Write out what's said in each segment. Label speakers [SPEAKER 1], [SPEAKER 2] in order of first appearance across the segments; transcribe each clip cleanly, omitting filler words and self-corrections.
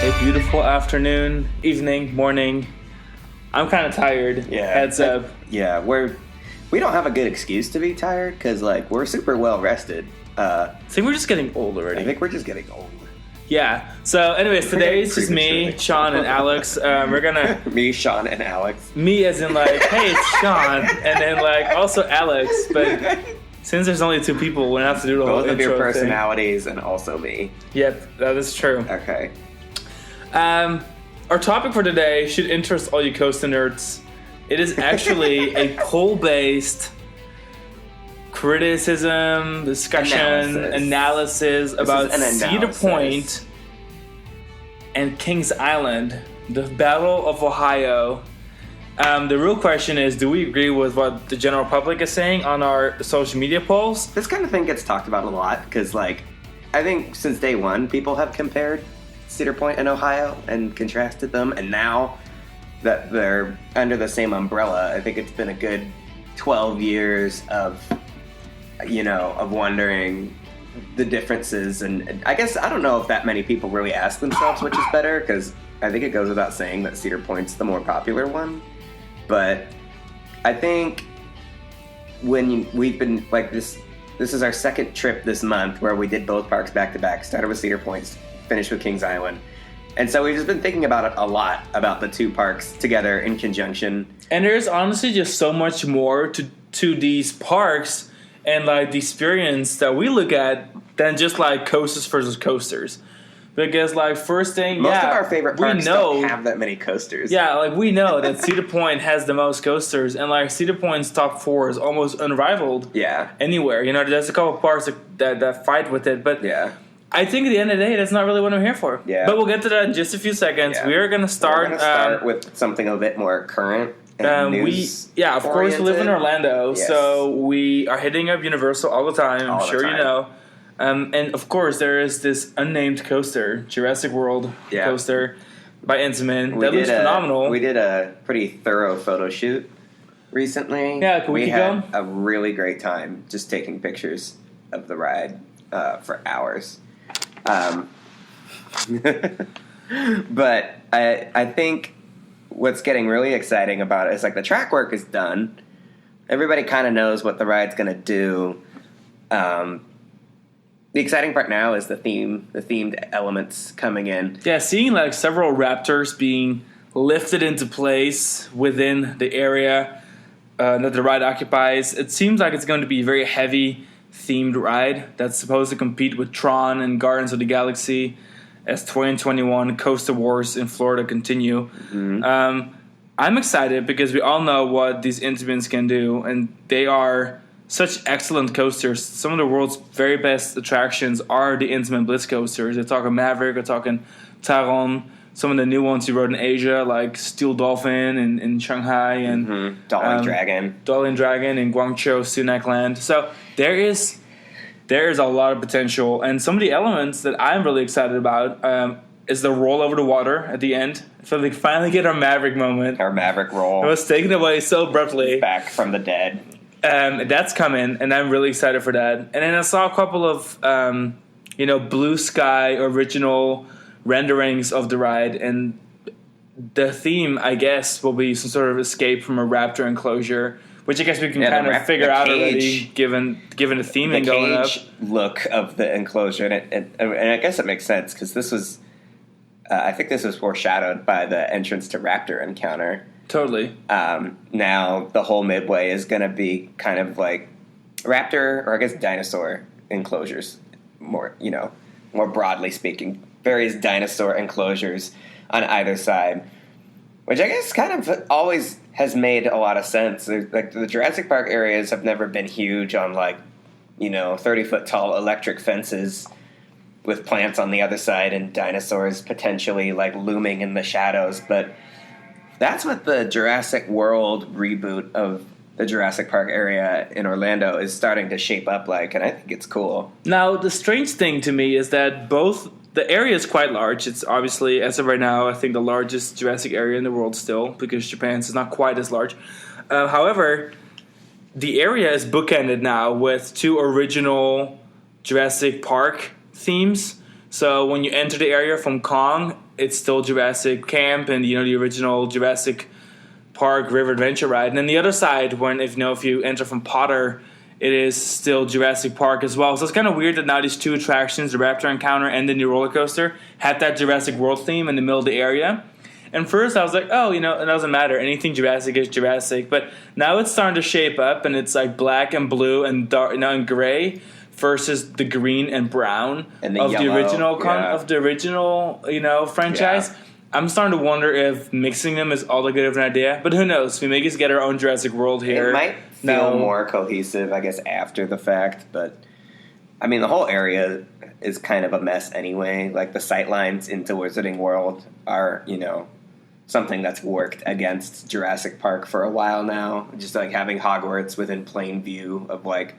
[SPEAKER 1] A beautiful afternoon, evening, morning. I'm kind of tired.
[SPEAKER 2] Yeah.
[SPEAKER 1] Heads up.
[SPEAKER 2] Yeah, we don't have a good excuse to be tired because we're super well rested.
[SPEAKER 1] I think we're just getting old already.
[SPEAKER 2] I think we're just getting old.
[SPEAKER 1] Yeah. So, anyways, today it's just me, Sean, and Alex. We're gonna
[SPEAKER 2] Me, Sean, and Alex.
[SPEAKER 1] me as in like, hey, it's Sean, and then like also Alex. But since there's only two people, we don't have to do the whole
[SPEAKER 2] Both of your
[SPEAKER 1] intro
[SPEAKER 2] personalities and also me.
[SPEAKER 1] thing. Yep, that is true.
[SPEAKER 2] Okay.
[SPEAKER 1] Our topic for today should interest all you Costa nerds. It is actually a poll-based criticism, discussion, analysis about Cedar Point and Kings Island, the Battle of Ohio. The real question is, do we agree with what the general public is saying on our social media polls?
[SPEAKER 2] This kind of thing gets talked about a lot because, I think since day one, people have compared Cedar Point and Ohio and contrasted them, and now that they're under the same umbrella, I think it's been a good 12 years of wondering the differences. And I guess I don't know if that many people really ask themselves which is better, because I think it goes without saying that Cedar Point's the more popular one. But I think when we've been this is our second trip this month where we did both parks back to back, started with Cedar Point, finished with Kings Island. And so we've just been thinking about it a lot, about the two parks together in conjunction.
[SPEAKER 1] And there's honestly just so much more to these parks and the experience that we look at than just coasters versus coasters. Because first thing,
[SPEAKER 2] most of our favorite parks don't have that many coasters.
[SPEAKER 1] Yeah, we know that Cedar Point has the most coasters, and Cedar Point's top 4 is almost unrivaled.
[SPEAKER 2] Yeah.
[SPEAKER 1] Anywhere. There's a couple of parks that fight with it, but
[SPEAKER 2] yeah.
[SPEAKER 1] I think at the end of the day, that's not really what I'm here for.
[SPEAKER 2] Yeah.
[SPEAKER 1] But we'll get to that in just a few seconds. Yeah. We are going to start
[SPEAKER 2] with something a bit more current. And
[SPEAKER 1] of course, we live in Orlando, yes. So we are hitting up Universal all the time. I'm sure you know. And of course, there is this unnamed coaster, Jurassic World coaster by Intamin. That looks phenomenal.
[SPEAKER 2] We did a pretty thorough photo shoot recently.
[SPEAKER 1] Yeah,
[SPEAKER 2] we had a really great time just taking pictures of the ride for hours. But I think what's getting really exciting about it is the track work is done. Everybody kind of knows what the ride's going to do. The exciting part now is the themed elements coming in.
[SPEAKER 1] Yeah, seeing several raptors being lifted into place within the area that the ride occupies. It seems like it's going to be a very heavy themed ride that's supposed to compete with Tron and Guardians of the Galaxy as 2021 Coaster Wars in Florida continue. Mm-hmm. I'm excited because we all know what these Intamins can do, and they are such excellent coasters. Some of the world's very best attractions are the Intamin Blitz coasters. They're talking Maverick, they're talking Taron, some of the new ones you rode in Asia, like Steel Dolphin in Shanghai, and
[SPEAKER 2] Dolly
[SPEAKER 1] Dragon in Guangzhou, Sunac Land. So there is a lot of potential, and some of the elements that I'm really excited about is the roll over the water at the end. So they finally get our Maverick moment.
[SPEAKER 2] Our Maverick roll.
[SPEAKER 1] It was taken away so abruptly.
[SPEAKER 2] Back from the dead.
[SPEAKER 1] That's coming, and I'm really excited for that. And then I saw a couple of, blue sky original renderings of the ride, and the theme, I guess, will be some sort of escape from a raptor enclosure, which I guess we can kind of figure out already, given the theming going up.
[SPEAKER 2] Look of the enclosure, and I guess it makes sense because this was, I think this was foreshadowed by the entrance to Raptor Encounter.
[SPEAKER 1] Totally.
[SPEAKER 2] Now the whole midway is going to be kind of like raptor, or I guess dinosaur enclosures, more broadly speaking, various dinosaur enclosures on either side, which I guess kind of always has made a lot of sense. The Jurassic Park areas have never been huge on 30-foot tall electric fences with plants on the other side and dinosaurs potentially looming in the shadows, but that's what the Jurassic World reboot of the Jurassic Park area in Orlando is starting to shape up like, and I think it's cool.
[SPEAKER 1] Now, the strange thing to me is that the area is quite large. It's obviously, as of right now, I think the largest Jurassic area in the world still, because Japan's is not quite as large. However, the area is bookended now with two original Jurassic Park themes. So when you enter the area from Kong, it's still Jurassic Camp and the original Jurassic Park River Adventure ride. And then the other side, if you enter from Potter, it is still Jurassic Park as well. So it's kind of weird that now these two attractions, the Raptor Encounter and the new roller coaster, had that Jurassic World theme in the middle of the area. And first I was like, oh, it doesn't matter. Anything Jurassic is Jurassic. But now it's starting to shape up, and it's like black and blue and dark, and gray versus the green and brown
[SPEAKER 2] and
[SPEAKER 1] of
[SPEAKER 2] yellow,
[SPEAKER 1] the original franchise. Yeah. I'm starting to wonder if mixing them is all that good of an idea. But who knows? We may just get our own Jurassic World here.
[SPEAKER 2] It might feel more cohesive, I guess, after the fact. But, I mean, the whole area is kind of a mess anyway. Like, the sightlines into Wizarding World are, something that's worked against Jurassic Park for a while now. Just, like, having Hogwarts within plain view of, like,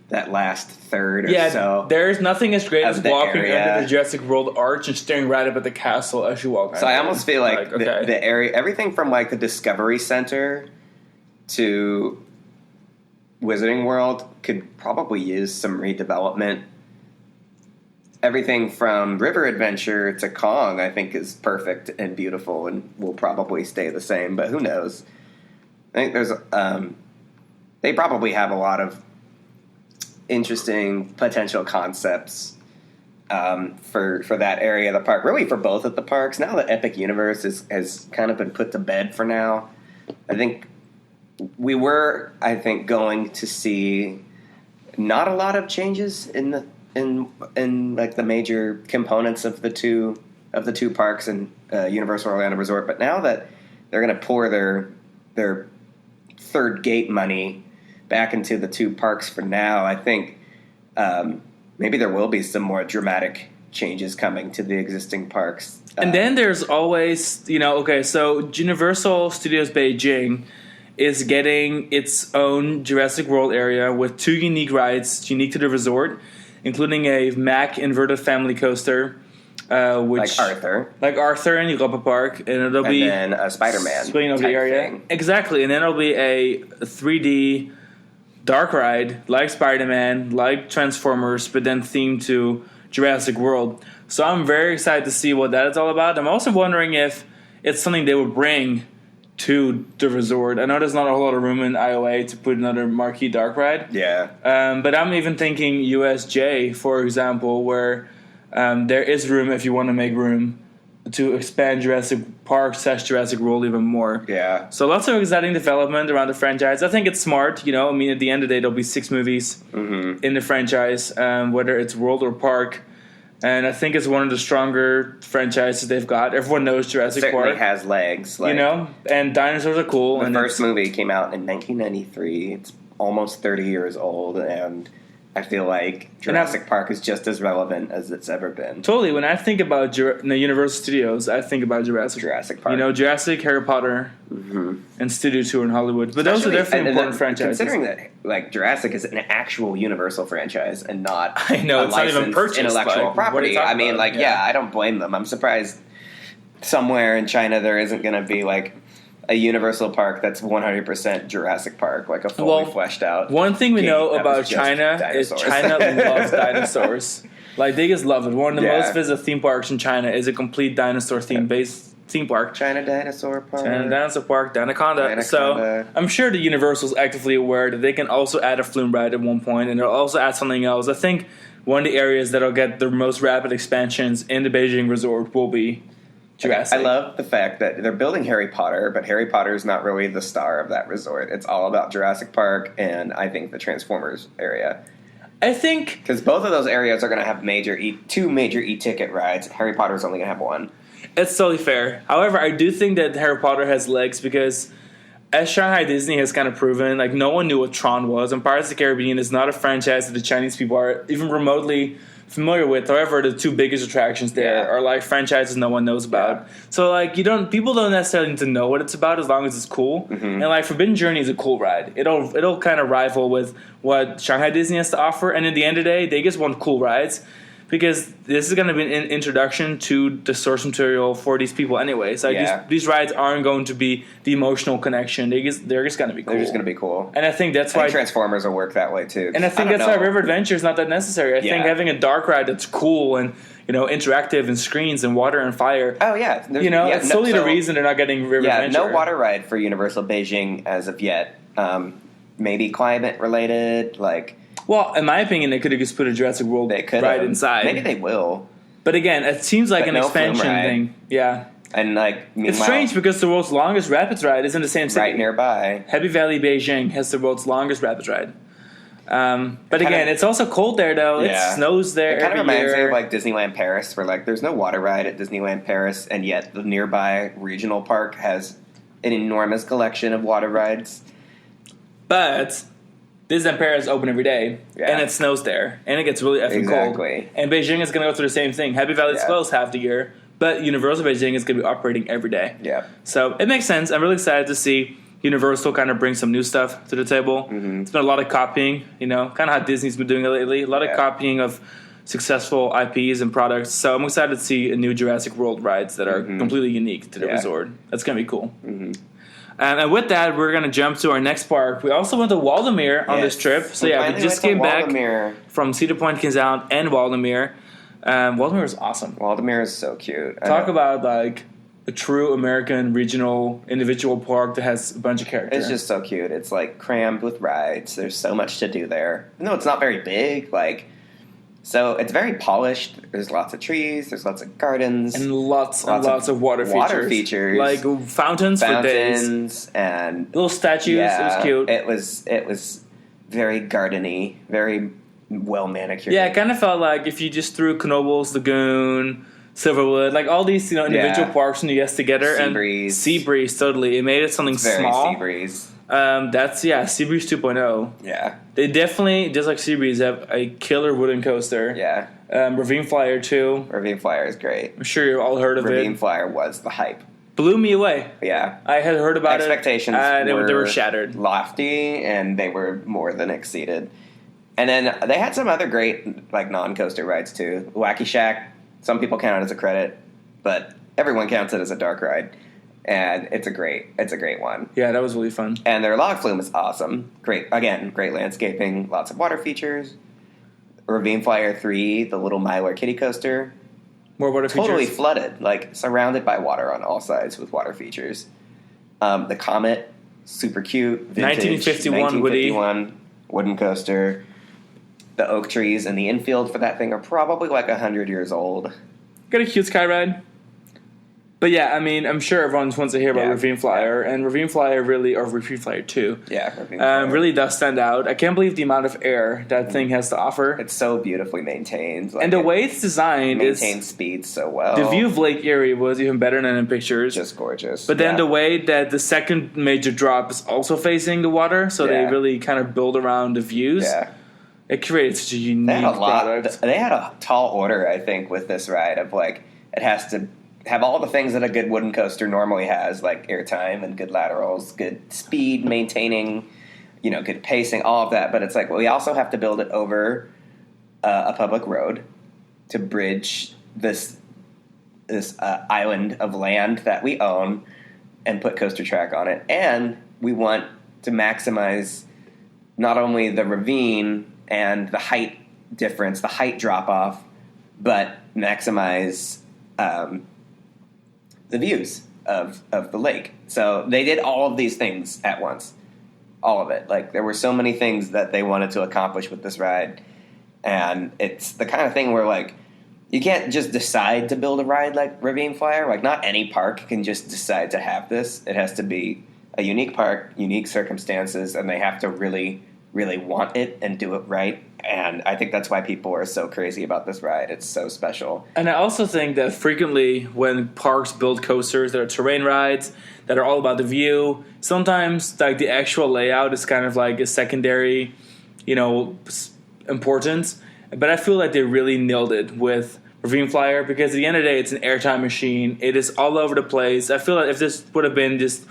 [SPEAKER 2] that last third or so.
[SPEAKER 1] There's nothing as great as walking under the Jurassic World arch and staring right up at the castle as you walk.
[SPEAKER 2] So I almost feel like the area, everything from like the Discovery Center to Wizarding World could probably use some redevelopment. Everything from River Adventure to Kong, I think, is perfect and beautiful and will probably stay the same, but who knows? I think there's they probably have a lot of interesting potential concepts for that area of the park. Really, for both of the parks. Now that Epic Universe has kind of been put to bed for now, I think we were going to see not a lot of changes in like the major components of the two parks and Universal Orlando Resort. But now that they're going to pour their third gate money back into the two parks for now, I think maybe there will be some more dramatic changes coming to the existing parks.
[SPEAKER 1] And then there's always, so Universal Studios Beijing is getting its own Jurassic World area with two unique rides, unique to the resort, including a Mack inverted family coaster, which like Arthur in Europa Park, and
[SPEAKER 2] then a Spider-Man
[SPEAKER 1] swing of the area thing. Exactly, and then it'll be a 3D dark ride like Spider-Man, like Transformers, but then themed to Jurassic World. So I'm very excited to see what that is all about. I'm also wondering if it's something they would bring to the resort. I know there's not a whole lot of room in IOA to put another marquee dark ride.
[SPEAKER 2] Yeah.
[SPEAKER 1] But I'm even thinking USJ, for example, where there is room if you want to make room to expand Jurassic Park / Jurassic World even more.
[SPEAKER 2] Yeah.
[SPEAKER 1] So lots of exciting development around the franchise. I think it's smart, at the end of the day, there'll be 6 movies in the franchise, whether it's World or Park. And I think it's one of the stronger franchises they've got. Everyone knows Jurassic Park.
[SPEAKER 2] Certainly has legs.
[SPEAKER 1] And dinosaurs are cool.
[SPEAKER 2] The first movie came out in 1993. It's almost 30 years old, and I feel like Jurassic Park is just as relevant as it's ever been.
[SPEAKER 1] Totally. When I think about Universal Studios, I think about Jurassic
[SPEAKER 2] Park.
[SPEAKER 1] Jurassic, Harry Potter, and Studio Tour in Hollywood. But those are definitely important franchises.
[SPEAKER 2] Considering that, Jurassic is an actual Universal franchise and not
[SPEAKER 1] it's not even purchased
[SPEAKER 2] intellectual property. I mean, I don't blame them. I'm surprised somewhere in China there isn't going to be a Universal park that's 100% Jurassic Park, like a fully fleshed out.
[SPEAKER 1] One thing we know about China is China loves dinosaurs. They just love it. One of the most visited theme parks in China is a complete dinosaur theme-based theme park.
[SPEAKER 2] China Dinosaur Park.
[SPEAKER 1] Dinaconda. So I'm sure the Universal's actively aware that they can also add a flume ride at one point, and they'll also add something else. I think one of the areas that'll get the most rapid expansions in the Beijing resort will be Jurassic.
[SPEAKER 2] I love the fact that they're building Harry Potter, but Harry Potter is not really the star of that resort. It's all about Jurassic Park and I think the Transformers area.
[SPEAKER 1] I think
[SPEAKER 2] because both of those areas are going to have two major e-ticket rides. Harry Potter's only going to have one.
[SPEAKER 1] It's totally fair. However, I do think that Harry Potter has legs because, as Shanghai Disney has kind of proven, no one knew what Tron was, and Pirates of the Caribbean is not a franchise that the Chinese people are even remotely familiar with. However, the two biggest attractions there are franchises no one knows about. So people don't necessarily need to know what it's about as long as it's cool. And Forbidden Journey is a cool ride. It'll kind of rival with what Shanghai Disney has to offer. And at the end of the day, they just want cool rides. because this is going to be an introduction to the source material for these people anyways. Like these rides aren't going to be the emotional connection. They're just going to be cool.
[SPEAKER 2] They're just going to be cool.
[SPEAKER 1] And I think that's why
[SPEAKER 2] Transformers will work that way too.
[SPEAKER 1] And I think that's why River Adventure is not that necessary. I think having a dark ride that's cool and interactive and screens and water and fire.
[SPEAKER 2] Oh yeah,
[SPEAKER 1] it's solely the reason they're not getting River Adventure.
[SPEAKER 2] No water ride for Universal Beijing as of yet. Maybe climate related, like.
[SPEAKER 1] Well, in my opinion, they could have just put a Jurassic World ride inside.
[SPEAKER 2] Maybe they will.
[SPEAKER 1] But again, it seems like an expansion thing. Yeah.
[SPEAKER 2] And
[SPEAKER 1] it's strange because the world's longest rapids ride is in the same city.
[SPEAKER 2] Right nearby.
[SPEAKER 1] Happy Valley, Beijing has the world's longest rapids ride. But again, it's also cold there though.
[SPEAKER 2] Yeah.
[SPEAKER 1] It snows there.
[SPEAKER 2] It kind of reminds me of like Disneyland Paris, where like there's no water ride at Disneyland Paris, and yet the nearby regional park has an enormous collection of water rides.
[SPEAKER 1] But Disneyland Paris is open every day, and it snows there, and it gets really effing cold. And Beijing is going to go through the same thing. Happy Valley is closed half the year, but Universal Beijing is going to be operating every day.
[SPEAKER 2] Yeah.
[SPEAKER 1] So it makes sense. I'm really excited to see Universal kind of bring some new stuff to the table. Mm-hmm. It's been a lot of copying, kind of how Disney's been doing it lately. A lot of copying of successful IPs and products. So I'm excited to see a new Jurassic World rides that are completely unique to the resort. That's going to be cool. Mm-hmm. And with that, we're going to jump to our next park. We also went to Waldameer on this trip. So we just came back from Cedar Point, Kings Island, and Waldameer. Waldameer is awesome.
[SPEAKER 2] Waldameer is so cute.
[SPEAKER 1] Talk about like a true American regional individual park that has a bunch of character.
[SPEAKER 2] It's just so cute. It's like crammed with rides. There's so much to do there. No, it's not very big. So it's very polished. There's lots of trees. There's lots of gardens.
[SPEAKER 1] And lots of water features. Like fountains for days.
[SPEAKER 2] And
[SPEAKER 1] little statues.
[SPEAKER 2] Yeah,
[SPEAKER 1] it was cute.
[SPEAKER 2] It was very gardeny, very well manicured.
[SPEAKER 1] Yeah, it kind of felt like if you just threw Knoebels Lagoon, Silverwood, like all these individual parks in the US together. Seabreeze, totally. It made it something small.
[SPEAKER 2] Seabreeze.
[SPEAKER 1] That's Seabreeze 2.0.
[SPEAKER 2] Yeah,
[SPEAKER 1] they definitely, just like Seabreeze, have a killer wooden coaster.
[SPEAKER 2] Yeah,
[SPEAKER 1] Ravine Flyer too.
[SPEAKER 2] Ravine Flyer is great.
[SPEAKER 1] I'm sure you've all heard of
[SPEAKER 2] Ravine Flyer was the hype.
[SPEAKER 1] Blew me away.
[SPEAKER 2] Yeah,
[SPEAKER 1] I had heard about
[SPEAKER 2] expectations
[SPEAKER 1] and
[SPEAKER 2] were
[SPEAKER 1] they were shattered,
[SPEAKER 2] lofty, and they were more than exceeded. And then they had some other great non-coaster rides too. Wacky Shack. Some people count it as a credit, but everyone counts it as a dark ride. And it's a great one.
[SPEAKER 1] Yeah, that was really fun.
[SPEAKER 2] And their log flume is awesome. Great landscaping, lots of water features. Ravine Flyer 3, the little Mylar kiddie coaster.
[SPEAKER 1] More water features.
[SPEAKER 2] Totally flooded, surrounded by water on all sides with water features. The Comet, super cute. Vintage, 1951 wooden coaster. The oak trees in the infield for that thing are probably 100 years old.
[SPEAKER 1] Got a cute sky ride. But yeah, I mean, I'm sure everyone wants to hear about Ravine Flyer, and Ravine Flyer Ravine Flyer 2.
[SPEAKER 2] Yeah, Ravine Flyer.
[SPEAKER 1] Really does stand out. I can't believe the amount of air that thing has to offer.
[SPEAKER 2] It's so beautifully maintained.
[SPEAKER 1] And the way it's designed
[SPEAKER 2] maintains speed so well.
[SPEAKER 1] The view of Lake Erie was even better than in pictures.
[SPEAKER 2] Just gorgeous.
[SPEAKER 1] But then the way that the second major drop is also facing the water, so they really kind of build around the views.
[SPEAKER 2] Yeah.
[SPEAKER 1] It created such a unique product.
[SPEAKER 2] They had a tall order, I think, with this ride of it has to have all the things that a good wooden coaster normally has, like airtime and good laterals, good speed, maintaining, good pacing, all of that. But it's we also have to build it over a public road to bridge this island of land that we own and put coaster track on it. And we want to maximize not only the ravine and the height difference, the height drop off, but maximize the views of the lake. So they did all of these things at once. All of it. There were so many things that they wanted to accomplish with this ride. And it's the kind of thing where, you can't just decide to build a ride like Ravine Flyer. Not any park can just decide to have this. It has to be a unique park, unique circumstances, and they have to really, really want it and do it right. And I think that's why people are so crazy about this ride. It's so special.
[SPEAKER 1] And I also think that frequently when parks build coasters that are terrain rides, that are all about the view, sometimes the actual layout is kind of a secondary, importance. But I feel like they really nailed it with Ravine Flyer because at the end of the day, it's an airtime machine. It is all over the place. I feel like if this would have been just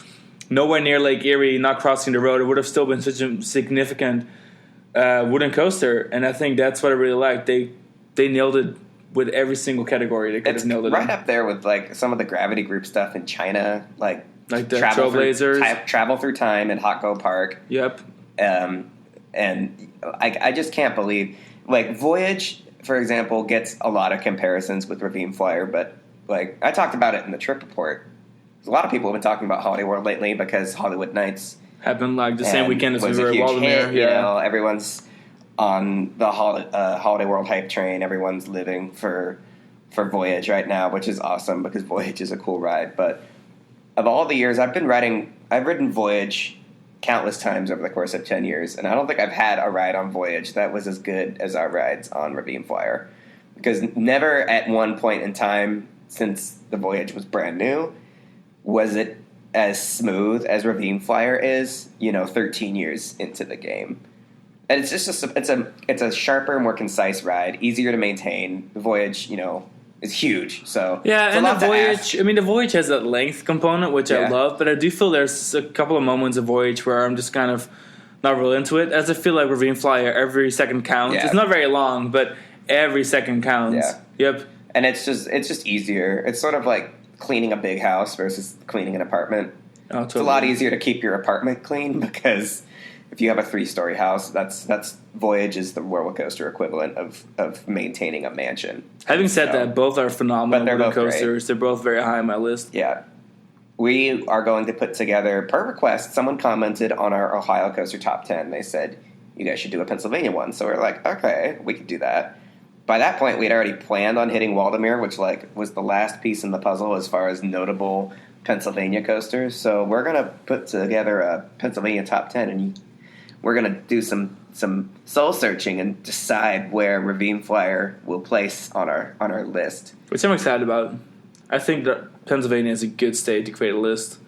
[SPEAKER 1] nowhere near Lake Erie, not crossing the road, it would have still been such a significant wooden coaster, and I think that's what I really liked. They nailed it with every single category. They could have nailed it.
[SPEAKER 2] Right up there with like some of the gravity group stuff in China, like
[SPEAKER 1] the Trailblazers,
[SPEAKER 2] Travel Through Time in Hotgo Park.
[SPEAKER 1] Yep.
[SPEAKER 2] And I just can't believe, like, Voyage, for example, gets a lot of comparisons with Ravine Flyer, but like I talked about it in the trip report. A lot of people have been talking about Holiday World lately because Hollywood Nights
[SPEAKER 1] happened like the same weekend as we were at
[SPEAKER 2] Waldemar.
[SPEAKER 1] Hit,
[SPEAKER 2] You know, everyone's on the Holiday World hype train. Everyone's living for Voyage right now, which is awesome because Voyage is a cool ride. But of all the years I've been riding, I've ridden Voyage countless times over the course of 10 years, and I don't think I've had a ride on Voyage that was as good as our rides on Ravine Flyer. Because never at one point in time since the Voyage was brand new was it as smooth as Ravine Flyer is, 13 years into the game. And it's just it's a sharper, more concise ride, easier to maintain. The Voyage, is huge. So
[SPEAKER 1] yeah, and the Voyage, the Voyage has that length component, which I love, but I do feel there's a couple of moments of Voyage where I'm just kind of not real into it, as I feel like Ravine Flyer, every second counts. Yeah. It's not very long, but every second counts.
[SPEAKER 2] Yeah.
[SPEAKER 1] Yep.
[SPEAKER 2] And it's just easier. It's sort of like cleaning a big house versus cleaning an apartment.
[SPEAKER 1] Oh, totally.
[SPEAKER 2] It's a lot easier to keep your apartment clean because if you have a 3-story house, that's Voyage is the roller coaster equivalent of maintaining a mansion.
[SPEAKER 1] Having said that, both are phenomenal roller coasters.
[SPEAKER 2] Great.
[SPEAKER 1] They're both very high on my list.
[SPEAKER 2] Yeah. We are going to put together, per request, someone commented on our Ohio Coaster Top 10. They said, you guys should do a Pennsylvania one. So we're like, okay, we could do that. By that point, we'd already planned on hitting Waldemar, which was the last piece in the puzzle as far as notable Pennsylvania coasters. So we're going to put together a Pennsylvania Top 10, and we're going to do some soul searching and decide where Ravine Flyer will place on our list.
[SPEAKER 1] Which I'm excited about. I think that Pennsylvania is a good state to create a list.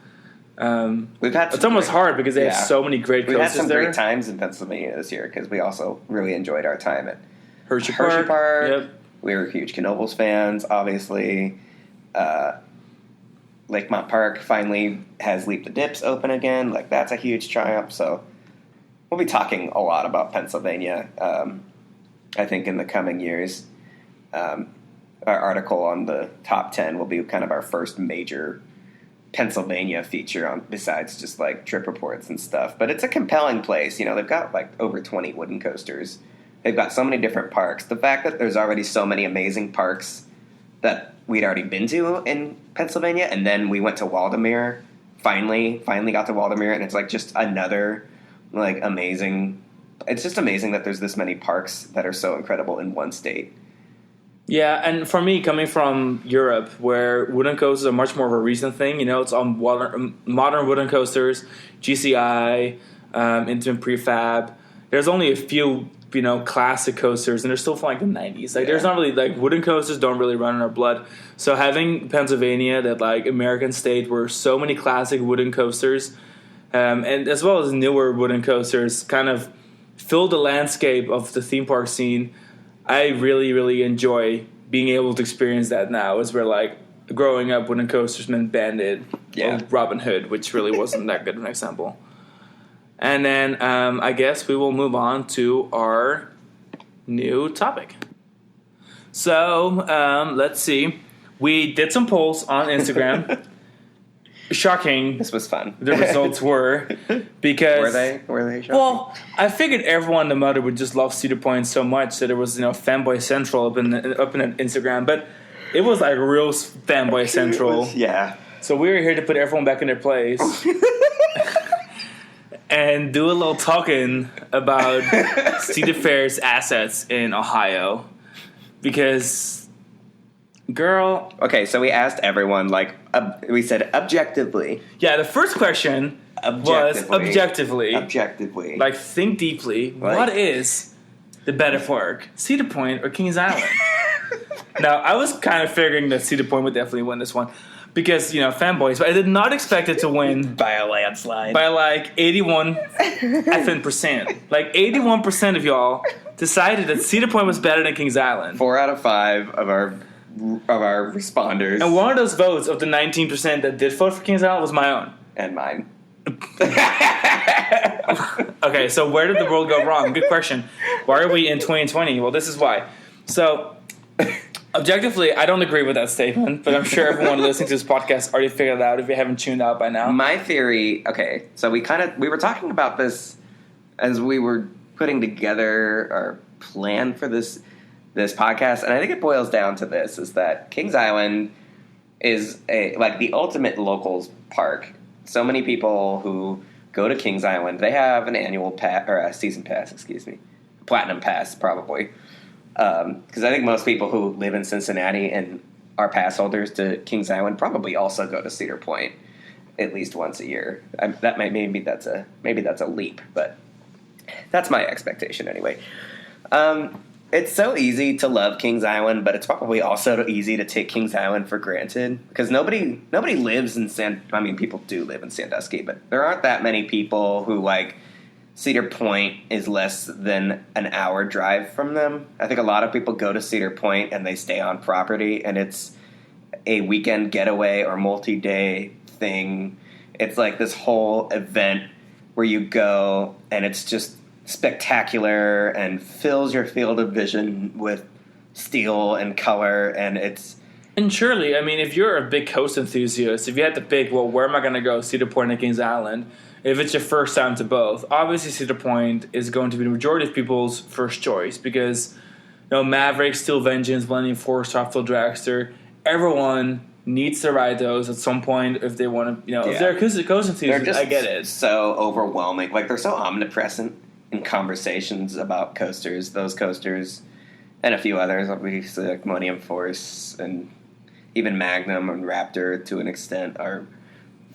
[SPEAKER 1] It's almost hard because they have so many great coasters there.
[SPEAKER 2] We had some great times in Pennsylvania this year because we also really enjoyed our time at
[SPEAKER 1] Hershey
[SPEAKER 2] Park.
[SPEAKER 1] Yep.
[SPEAKER 2] We were huge Knoebels fans, obviously. Lakemont Park finally has Leap the Dips open again. Like, that's a huge triumph. So we'll be talking a lot about Pennsylvania, I think, in the coming years. Our article on the top 10 will be kind of our first major Pennsylvania feature besides just like trip reports and stuff. But it's a compelling place. They've got like over 20 wooden coasters. They've got so many different parks. The fact that there's already so many amazing parks that we'd already been to in Pennsylvania, and then we went to Waldemar, finally got to Waldemar, and it's like just another like amazing. It's just amazing that there's this many parks that are so incredible in one state.
[SPEAKER 1] Yeah, and for me, coming from Europe, where wooden coasters are much more of a recent thing, it's on modern wooden coasters, GCI, Intimate Prefab. There's only a few, classic coasters, and they're still from like the 90s. Like, there's not really, like, wooden coasters don't really run in our blood. So having Pennsylvania, that, like, American state where so many classic wooden coasters, and as well as newer wooden coasters, kind of fill the landscape of the theme park scene. I really, really enjoy being able to experience that now, as we're like growing up wooden coasters meant Bandit or Robin Hood, which really wasn't that good of an example. And then I guess we will move on to our new topic. So let's see. We did some polls on Instagram. Shocking.
[SPEAKER 2] This was fun.
[SPEAKER 1] The results were because
[SPEAKER 2] were they shocking?
[SPEAKER 1] Well, I figured everyone and the mother would just love Cedar Point so much that it was fanboy central up in Instagram, but it was like real fanboy central.
[SPEAKER 2] Yeah.
[SPEAKER 1] So we were here to put everyone back in their place and do a little talking about Cedar Fair's assets in Ohio because. Girl.
[SPEAKER 2] Okay, so we asked everyone, we said objectively.
[SPEAKER 1] Yeah, the first question was objectively.
[SPEAKER 2] Objectively.
[SPEAKER 1] Like, think deeply. What is the better park, Cedar Point or Kings Island? Now, I was kind of figuring that Cedar Point would definitely win this one because, fanboys, but I did not expect it to win
[SPEAKER 2] by a landslide.
[SPEAKER 1] By like 81 %. Like 81% of y'all decided that Cedar Point was better than Kings Island.
[SPEAKER 2] 4 out of 5 of our responders.
[SPEAKER 1] And one of those votes of the 19% that did vote for Kings Island was my own.
[SPEAKER 2] And mine.
[SPEAKER 1] Okay, so where did the world go wrong? Good question. Why are we in 2020? Well, this is why. So, Objectively, I don't agree with that statement, but I'm sure everyone listening to this podcast already figured it out if you haven't tuned out by now.
[SPEAKER 2] My theory, okay, so we were talking about this as we were putting together our plan for this podcast, and I think it boils down to this, is that Kings Island is the ultimate locals park. So many people who go to Kings Island, they have an annual pass, or a season pass, platinum pass probably. Because I think most people who live in Cincinnati and are pass holders to Kings Island probably also go to Cedar Point at least once a year. Maybe that's a leap, but that's my expectation anyway. It's so easy to love Kings Island, but it's probably also easy to take Kings Island for granted because nobody lives in people do live in Sandusky, but there aren't that many people who Cedar Point is less than an hour drive from them. I think a lot of people go to Cedar Point and they stay on property, and it's a weekend getaway or multi-day thing. It's like this whole event where you go and it's just spectacular and fills your field of vision with steel and color,
[SPEAKER 1] And surely, if you're a big coast enthusiast, if you had to pick, well, where am I going to go, Cedar Point or Kings Island? If it's your first time to both, obviously Cedar Point is going to be the majority of people's first choice because, Maverick, Steel Vengeance, Blending Force, Topfield Dragster, everyone needs to ride those at some point if they want to, if they're a coast enthusiast, I get it.
[SPEAKER 2] So overwhelming. They're so omnipresent in conversations about coasters, those coasters, and a few others, obviously like Millennium Force and even Magnum and Raptor to an extent are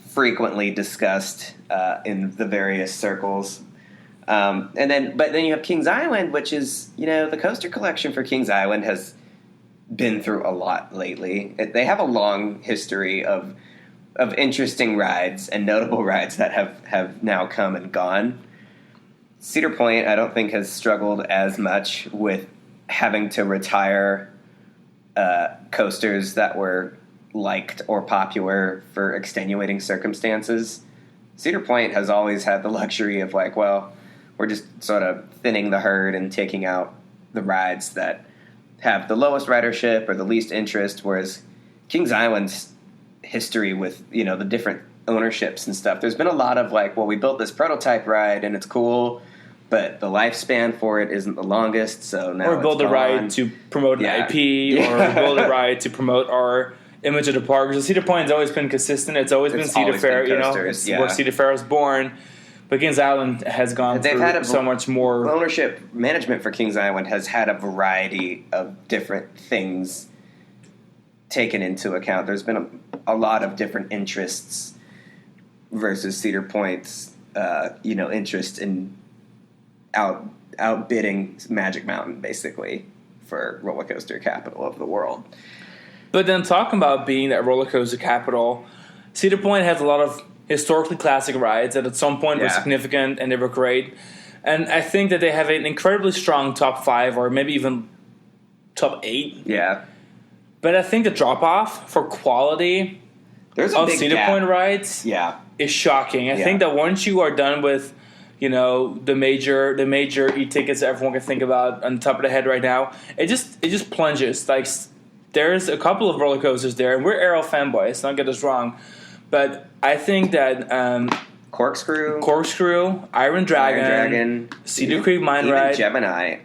[SPEAKER 2] frequently discussed in the various circles. But then you have Kings Island, which is, the coaster collection for Kings Island has been through a lot lately. They have a long history of interesting rides and notable rides that have now come and gone. Cedar Point, I don't think, has struggled as much with having to retire coasters that were liked or popular for extenuating circumstances. Cedar Point has always had the luxury of we're just sort of thinning the herd and taking out the rides that have the lowest ridership or the least interest, whereas Kings Island's history with, the different ownerships and stuff, there's been a lot of we built this prototype ride and it's cool, but the lifespan for it isn't the longest, so now
[SPEAKER 1] or build a ride to promote an IP, or build a ride to promote our image of the park. Because Cedar Point has always been consistent. It's always been Cedar Fair, it's where Cedar Fair was born. But Kings Island has gone through so much more.
[SPEAKER 2] Ownership management for Kings Island has had a variety of different things taken into account. There's been a lot of different interests versus Cedar Point's, interest in outbidding Magic Mountain, basically, for roller coaster capital of the world.
[SPEAKER 1] But then talking about being that roller coaster capital, Cedar Point has a lot of historically classic rides that at some point were significant and they were great. And I think that they have an incredibly strong top 5 or maybe even top 8.
[SPEAKER 2] Yeah.
[SPEAKER 1] But I think the drop-off for quality of Cedar Point rides is shocking. I think that once you are done with the major e-tickets that everyone can think about on the top of the head right now, it just plunges. There's a couple of roller coasters there, and we're Aero fanboys, don't get us wrong, but I think that Corkscrew, Iron Dragon, Cedar Creek Mine Ride,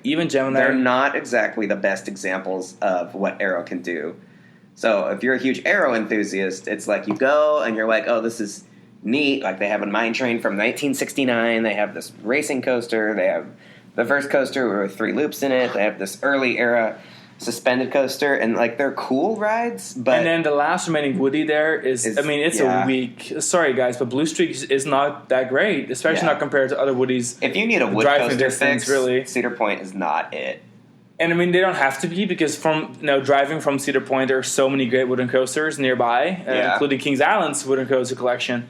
[SPEAKER 1] even Gemini,
[SPEAKER 2] they're not exactly the best examples of what Aero can do. So if you're a huge Aero enthusiast, it's you go and you're oh, this is neat. They have a mine train from 1969. They have this racing coaster. They have the first coaster with 3 loops in it. They have this early era suspended coaster, and they're cool rides. But
[SPEAKER 1] and then the last remaining Woody there it's a weak. Sorry guys, but Blue Streak is not that great, especially not compared to other Woodies.
[SPEAKER 2] If you need a wood coaster fix, really, Cedar Point is not it.
[SPEAKER 1] And they don't have to be, because from driving from Cedar Point, there are so many great wooden coasters nearby, including Kings Island's wooden coaster collection.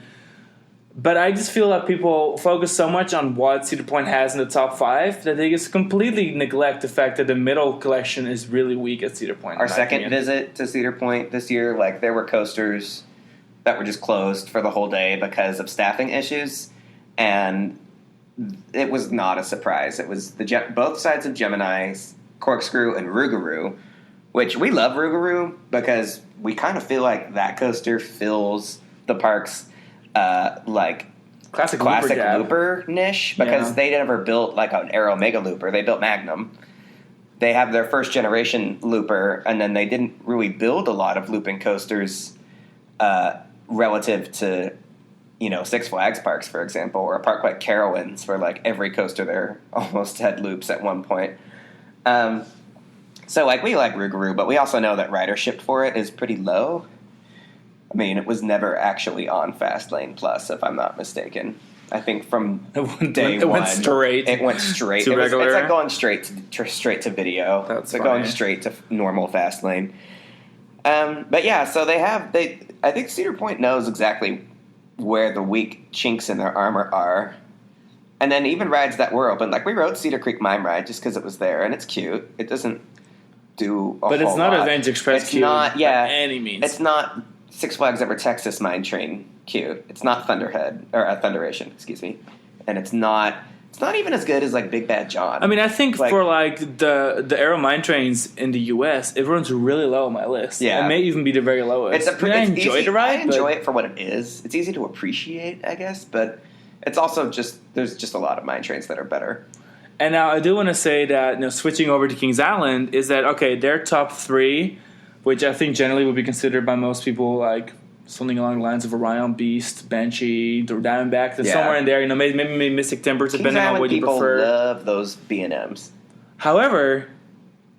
[SPEAKER 1] But I just feel that people focus so much on what Cedar Point has in the top 5 that they just completely neglect the fact that the middle collection is really weak at Cedar Point.
[SPEAKER 2] Our second visit to Cedar Point this year, there were coasters that were just closed for the whole day because of staffing issues, and it was not a surprise. It was both sides of Gemini, Corkscrew, and Rougarou which we love Rougarou because we kind of feel like that coaster fills the park's like
[SPEAKER 1] Classic
[SPEAKER 2] looper niche because they never built like an Aero Mega Looper. They built Magnum. They have their first generation looper, and then they didn't really build a lot of looping coasters relative to, Six Flags parks, for example, or a park like Carowinds, where like every coaster there almost had loops at one point. So like we like Rougarou, but we also know that ridership for it is pretty low. I mean, it was never actually on Fastlane Plus, if I'm not mistaken. I think from day one, it went straight.
[SPEAKER 1] to regular.
[SPEAKER 2] It's like going straight to video.
[SPEAKER 1] That's
[SPEAKER 2] like going straight to normal Fastlane. But yeah, so I think Cedar Point knows exactly where the weak chinks in their armor are. And then even rides that were open, like we rode Cedar Creek Mime Ride just because it was there, and it's cute. It doesn't do a
[SPEAKER 1] But
[SPEAKER 2] whole
[SPEAKER 1] it's not
[SPEAKER 2] lot.
[SPEAKER 1] Adventure Express
[SPEAKER 2] it's
[SPEAKER 1] cute
[SPEAKER 2] not, yeah,
[SPEAKER 1] by any means.
[SPEAKER 2] It's not Six Flags Over Texas Mine Train cute. It's not Thunderhead or Thunderation, excuse me. And it's not even as good as like Big Bad John.
[SPEAKER 1] I mean, I think for like the Aero Mine Trains in the US, it runs really low on my list.
[SPEAKER 2] Yeah.
[SPEAKER 1] It may even be the very lowest.
[SPEAKER 2] I enjoy the ride. I enjoy it for what it is. It's easy to appreciate, I guess, but it's also there's just a lot of mine trains that are better.
[SPEAKER 1] And now I do want to say that switching over to Kings Island is that okay, their top 3, which I think generally would be considered by most people like something along the lines of Orion, Beast, Banshee, or Diamondback. That's somewhere in there. Maybe Mystic Timber, depending on what you prefer.
[SPEAKER 2] People love those B&Ms.
[SPEAKER 1] However,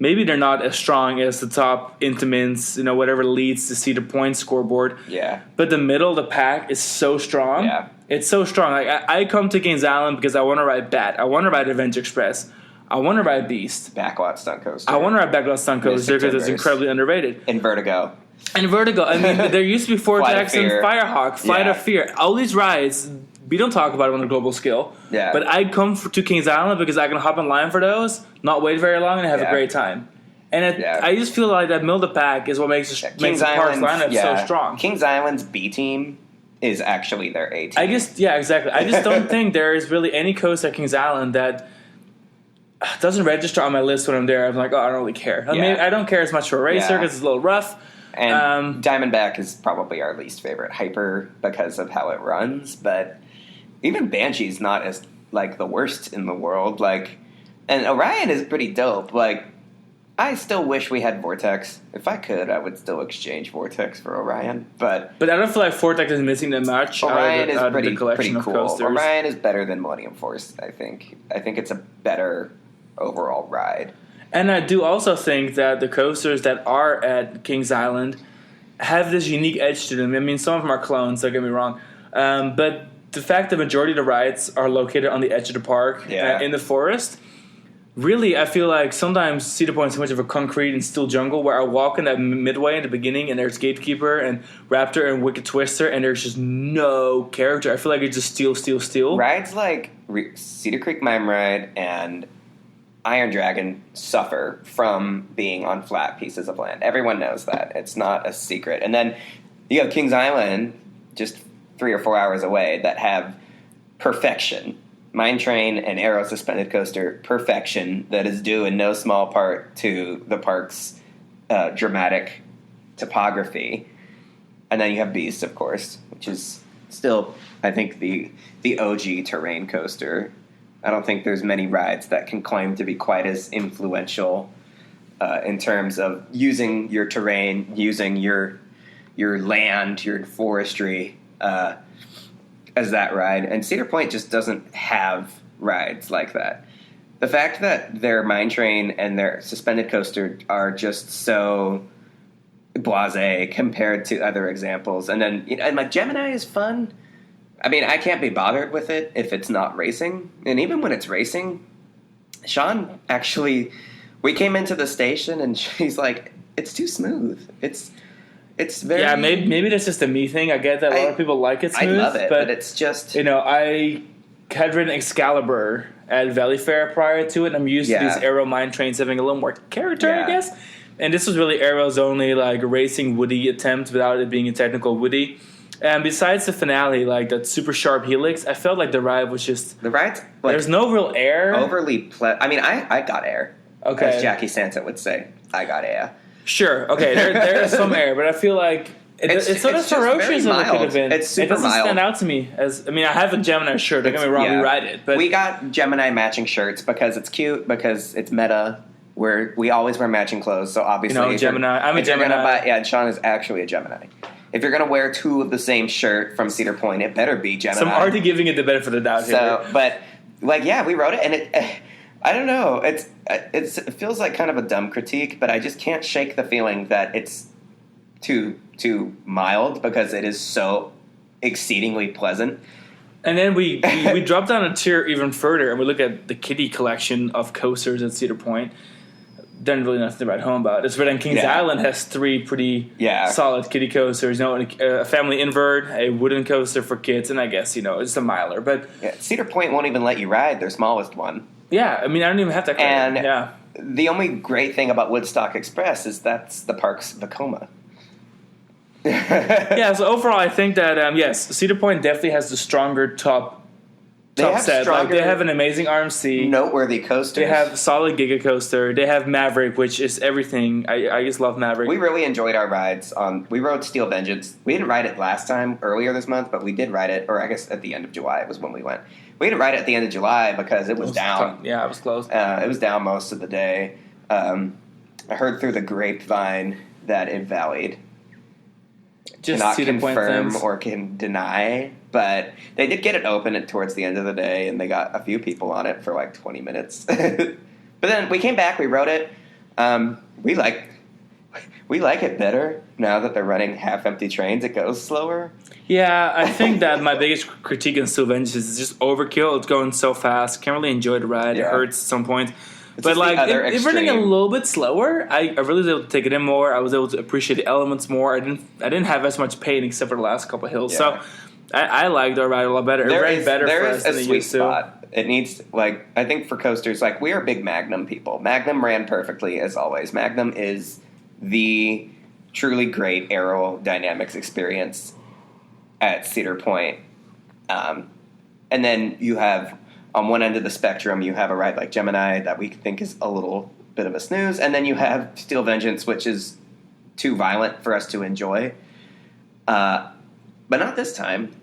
[SPEAKER 1] maybe they're not as strong as the top Intamins, whatever leads to Cedar Point scoreboard.
[SPEAKER 2] Yeah.
[SPEAKER 1] But the middle of the pack is so strong.
[SPEAKER 2] Yeah.
[SPEAKER 1] It's so strong. Like I come to Kings Island because I want to ride Bat. I want to ride Adventure Express. I want to ride Beast.
[SPEAKER 2] Backlot Stunt Coaster.
[SPEAKER 1] I want to ride Backlot Stunt Coaster because it's incredibly underrated.
[SPEAKER 2] And Vertigo.
[SPEAKER 1] I mean, there used to be Vortex and Firehawk, Flight of Fear. All these rides, we don't talk about them on a global scale.
[SPEAKER 2] Yeah.
[SPEAKER 1] But I come to Kings Island because I can hop in line for those, not wait very long, and have a great time. And I just feel like that middle of the pack is what makes the park's lineup so strong.
[SPEAKER 2] Kings Island's B team is actually their A team.
[SPEAKER 1] Exactly. I just don't think there is really any coaster at Kings Island that doesn't register on my list when I'm there. I'm like, I don't really care. I don't care as much for a racer because it's a little rough.
[SPEAKER 2] And Diamondback is probably our least favorite hyper because of how it runs. But even Banshee's not as like the worst in the world. Like, and Orion is pretty dope. Like, I still wish we had Vortex. If I could, I would still exchange Vortex for Orion. But
[SPEAKER 1] I don't feel like Vortex is missing that much.
[SPEAKER 2] Orion is pretty cool.
[SPEAKER 1] Coasters.
[SPEAKER 2] Orion is better than Millennium Force, I think. I think it's a better overall ride.
[SPEAKER 1] And I do also think that the coasters that are at Kings Island have this unique edge to them. I mean, some of them are clones, don't get me wrong. But the fact that the majority of the rides are located on the edge of the park in the forest, really, I feel like sometimes Cedar Point is so much of a concrete and steel jungle where I walk in that midway in the beginning and there's Gatekeeper and Raptor and Wicked Twister and there's just no character. I feel like it's just steel.
[SPEAKER 2] Rides like Cedar Creek Mime Ride and Iron Dragon suffer from being on flat pieces of land. Everyone knows that. It's not a secret. And then you have Kings Island, just 3 or 4 hours away, that have perfection. Mine Train and Aero Suspended Coaster, perfection, that is due in no small part to the park's dramatic topography. And then you have Beast, of course, which is still, I think, the OG terrain coaster. I don't think there's many rides that can claim to be quite as influential in terms of using your terrain, using your land, your forestry as that ride. And Cedar Point just doesn't have rides like that. The fact that their Mine Train and their Suspended Coaster are just so blasé compared to other examples. And then and like Gemini is fun. I mean, I can't be bothered with it if it's not racing. And even when it's racing, Sean actually, we came into the station and she's like, it's too smooth. It's very...
[SPEAKER 1] Yeah, maybe that's just a me thing. I get that a lot of people like it smooth.
[SPEAKER 2] I love it, but it's just...
[SPEAKER 1] I had ridden Excalibur at Valley Fair prior to it, and I'm used to these Aero Mine Trains having a little more character, I guess. And this was really Aero's only racing Woody attempt without it being a technical Woody. And besides the finale, that super sharp helix, I felt like the ride was just...
[SPEAKER 2] The ride's...
[SPEAKER 1] there's no real air.
[SPEAKER 2] Overly... I mean, I got air.
[SPEAKER 1] Okay.
[SPEAKER 2] As Jackie Sansa would say. I got air.
[SPEAKER 1] Sure. Okay. There is some air, but I feel like it's sort of ferocious as it could have been.
[SPEAKER 2] It's super
[SPEAKER 1] It doesn't
[SPEAKER 2] mild.
[SPEAKER 1] stand out to me as. I mean, I have a Gemini shirt. Don't get me wrong. We ride it, but
[SPEAKER 2] we got Gemini matching shirts because it's cute, because it's meta. We always wear matching clothes, so obviously,
[SPEAKER 1] Gemini. I'm a Gemini.
[SPEAKER 2] And Sean is actually a Gemini. If you're gonna wear two of the same shirt from Cedar Point, it better be Gemini.
[SPEAKER 1] So I'm already giving it the benefit of the doubt here.
[SPEAKER 2] So, but we wrote it, and I don't know. It feels like kind of a dumb critique, but I just can't shake the feeling that it's too mild because it is so exceedingly pleasant.
[SPEAKER 1] And then we drop down a tier even further, and we look at the kiddie collection of coasters at Cedar Point. Then really nothing to write home about. It's but then Kings Island has three pretty solid kiddie coasters. A family invert, a wooden coaster for kids, and I guess it's a miler. But
[SPEAKER 2] Cedar Point won't even let you ride their smallest one.
[SPEAKER 1] Yeah, I mean I don't even have that.
[SPEAKER 2] And the only great thing about Woodstock Express is that's the park's Vekoma.
[SPEAKER 1] So overall, I think that yes, Cedar Point definitely has the stronger top set. They have an amazing RMC,
[SPEAKER 2] noteworthy coasters.
[SPEAKER 1] They have a solid Giga coaster. They have Maverick, which is everything. I just love Maverick.
[SPEAKER 2] We really enjoyed our rides we rode Steel Vengeance. We didn't ride it last time earlier this month, but we did ride it, or I guess at the end of July was when we went. We didn't ride it at the end of July because it was down.
[SPEAKER 1] Yeah, it was closed.
[SPEAKER 2] It was down most of the day. I heard through the grapevine that it valleyed.
[SPEAKER 1] Just
[SPEAKER 2] cannot confirm or can deny, but they did get it open towards the end of the day, and they got a few people on it for like 20 minutes. But then we came back, we rode it. We like it better now that they're running half-empty trains. It goes slower.
[SPEAKER 1] Yeah, I think that my biggest critique in Steel Vengeance is just overkill. It's going so fast. Can't really enjoy the ride.
[SPEAKER 2] Yeah.
[SPEAKER 1] It hurts at some point.
[SPEAKER 2] It's
[SPEAKER 1] But like
[SPEAKER 2] it's
[SPEAKER 1] running a little bit slower, I really was able to take it in more. I was able to appreciate the elements more. I didn't have as much pain except for the last couple of hills.
[SPEAKER 2] Yeah.
[SPEAKER 1] So I liked our ride a lot better. It ran better for us than it used to.
[SPEAKER 2] It needs I think for coasters, we are big Magnum people. Magnum ran perfectly as always. Magnum is the truly great aerodynamics experience at Cedar Point. And then you have, on one end of the spectrum, you have a ride like Gemini that we think is a little bit of a snooze, and then you have Steel Vengeance, which is too violent for us to enjoy. But not this time.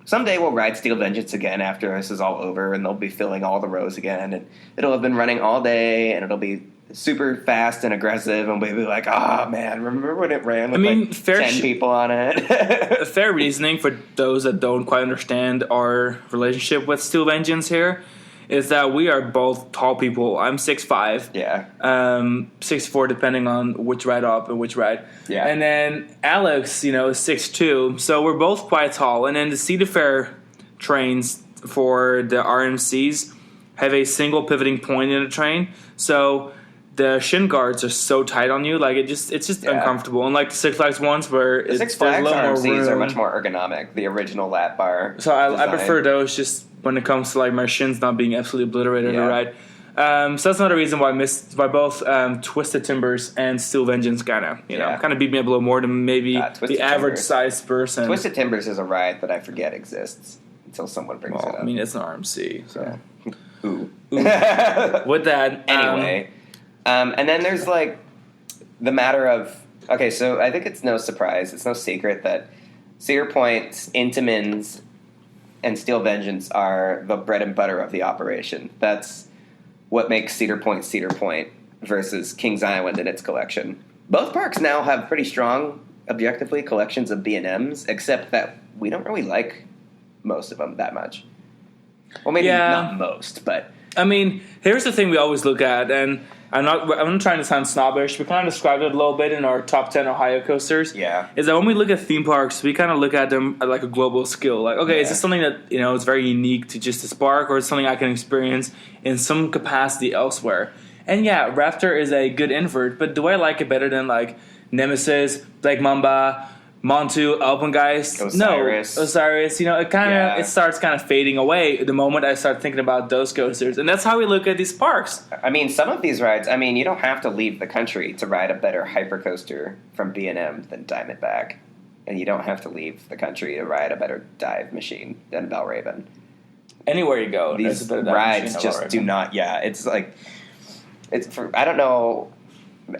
[SPEAKER 2] Someday we'll ride Steel Vengeance again after this is all over, and they'll be filling all the rows again, and it'll have been running all day, and it'll be super fast and aggressive, and we'll be like, man, remember when it ran with 10 people on it?
[SPEAKER 1] Fair reasoning for those that don't quite understand our relationship with Steel Vengeance here is that we are both tall people. I'm 6'5".
[SPEAKER 2] Yeah.
[SPEAKER 1] 6'4", depending on which ride up and which ride.
[SPEAKER 2] Yeah.
[SPEAKER 1] And then Alex, is 6'2", so we're both quite tall. And then the Cedar Fair trains for the RMCs have a single pivoting point in the train, so the shin guards are so tight on you, it's just uncomfortable. And like the Six Flags ones, where
[SPEAKER 2] the Six Flags RMCs are much more ergonomic. The original lap bar.
[SPEAKER 1] So I prefer those just when it comes to my shins not being absolutely obliterated on the ride. So that's another reason why both Twisted Timbers and Steel Vengeance kind of beat me up a little more than maybe the average sized person.
[SPEAKER 2] Twisted Timbers is a ride that I forget exists until someone brings it up.
[SPEAKER 1] I mean, it's an RMC, so
[SPEAKER 2] Ooh.
[SPEAKER 1] With that,
[SPEAKER 2] anyway. And then there's the matter of, okay, so I think it's no surprise, it's no secret that Cedar Point's Intamins and Steel Vengeance are the bread and butter of the operation. That's what makes Cedar Point versus Kings Island in its collection. Both parks now have pretty strong, objectively, collections of B&Ms, except that we don't really like most of them that much. Well, maybe not most, but...
[SPEAKER 1] I mean, here's the thing we always look at, and I'm not trying to sound snobbish. We kind of described it a little bit in our top 10 Ohio coasters.
[SPEAKER 2] Yeah.
[SPEAKER 1] Is that when we look at theme parks, we kind of look at them at a global scale. Is this something that is very unique to just this park, or is something I can experience in some capacity elsewhere? And yeah, Raptor is a good invert, but do I like it better than Nemesis, Black Mamba, Montu, Alpengeist?
[SPEAKER 2] Osiris.
[SPEAKER 1] No, Osiris. It starts kind of fading away the moment I start thinking about those coasters, and that's how we look at these parks.
[SPEAKER 2] I mean, some of these rides. I mean, you don't have to leave the country to ride a better hypercoaster from B&M than Diamondback, and you don't have to leave the country to ride a better dive machine than Valraven.
[SPEAKER 1] Anywhere you go,
[SPEAKER 2] these rides just do not. Yeah, it's I don't know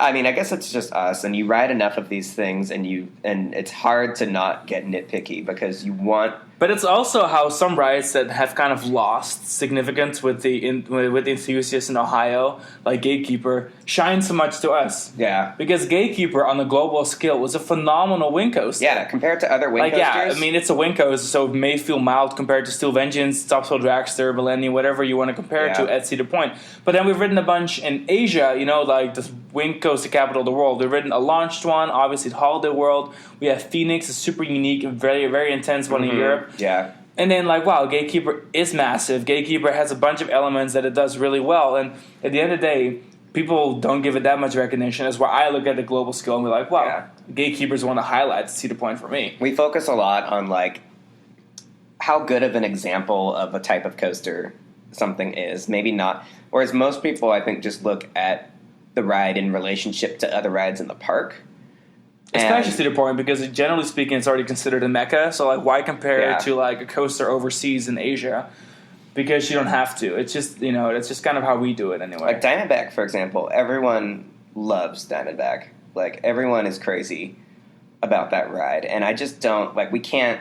[SPEAKER 2] I mean, I guess it's just us, and you ride enough of these things, and it's hard to not get nitpicky because you want.
[SPEAKER 1] But it's also how some rides that have kind of lost significance with the enthusiasts in Ohio, like Gatekeeper, shine so much to us.
[SPEAKER 2] Yeah.
[SPEAKER 1] Because Gatekeeper on the global scale was a phenomenal wing coaster.
[SPEAKER 2] Yeah, compared to other wing coasters.
[SPEAKER 1] Yeah, I mean, it's a wing coaster, so it may feel mild compared to Steel Vengeance, Topsail Dragster, Millennium, whatever you want to compare it to at Cedar Point. But then we've ridden a bunch in Asia, like the wing coaster capital of the world. We've ridden a launched one, obviously at Holiday World. We have Phoenix, a super unique and very, very intense one in Europe.
[SPEAKER 2] Yeah.
[SPEAKER 1] And then, Gatekeeper is massive. Gatekeeper has a bunch of elements that it does really well. And at the end of the day, people don't give it that much recognition. That's why I look at the global scale and be like, wow, Gatekeeper's one of the highlights at Cedar Point for me.
[SPEAKER 2] We focus a lot on, how good of an example of a type of coaster something is. Maybe not. Whereas most people, I think, just look at the ride in relationship to other rides in the park.
[SPEAKER 1] Especially Cedar Point, because generally speaking, it's already considered a mecca. So, why compare it to, a coaster overseas in Asia? Because you don't have to. It's just, it's just kind of how we do it anyway.
[SPEAKER 2] Like Diamondback, for example, everyone loves Diamondback. Everyone is crazy about that ride. And I just don't, we can't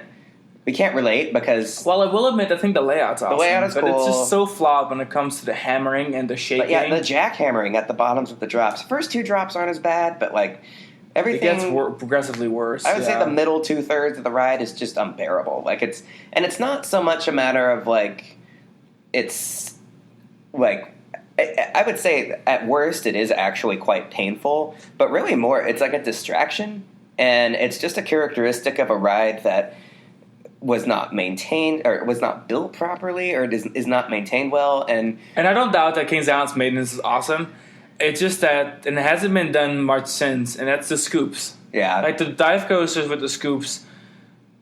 [SPEAKER 2] relate because...
[SPEAKER 1] Well, I will admit, I think the layout's awesome.
[SPEAKER 2] The layout is cool.
[SPEAKER 1] But it's just so flawed when it comes to the hammering and the shaking.
[SPEAKER 2] But yeah, the jackhammering at the bottoms of the drops. First two drops aren't as bad, but, everything...
[SPEAKER 1] It gets progressively worse.
[SPEAKER 2] I would say the middle 2/3 of the ride is just unbearable. It's not so much a matter of, it's, I would say at worst it is actually quite painful, but really more, it's like a distraction, and it's just a characteristic of a ride that was not maintained, or was not built properly, or is not maintained well, and
[SPEAKER 1] I don't doubt that Kings Island's maintenance is awesome. It's just that, and it hasn't been done much since, and that's the scoops.
[SPEAKER 2] Yeah.
[SPEAKER 1] The dive coasters with the scoops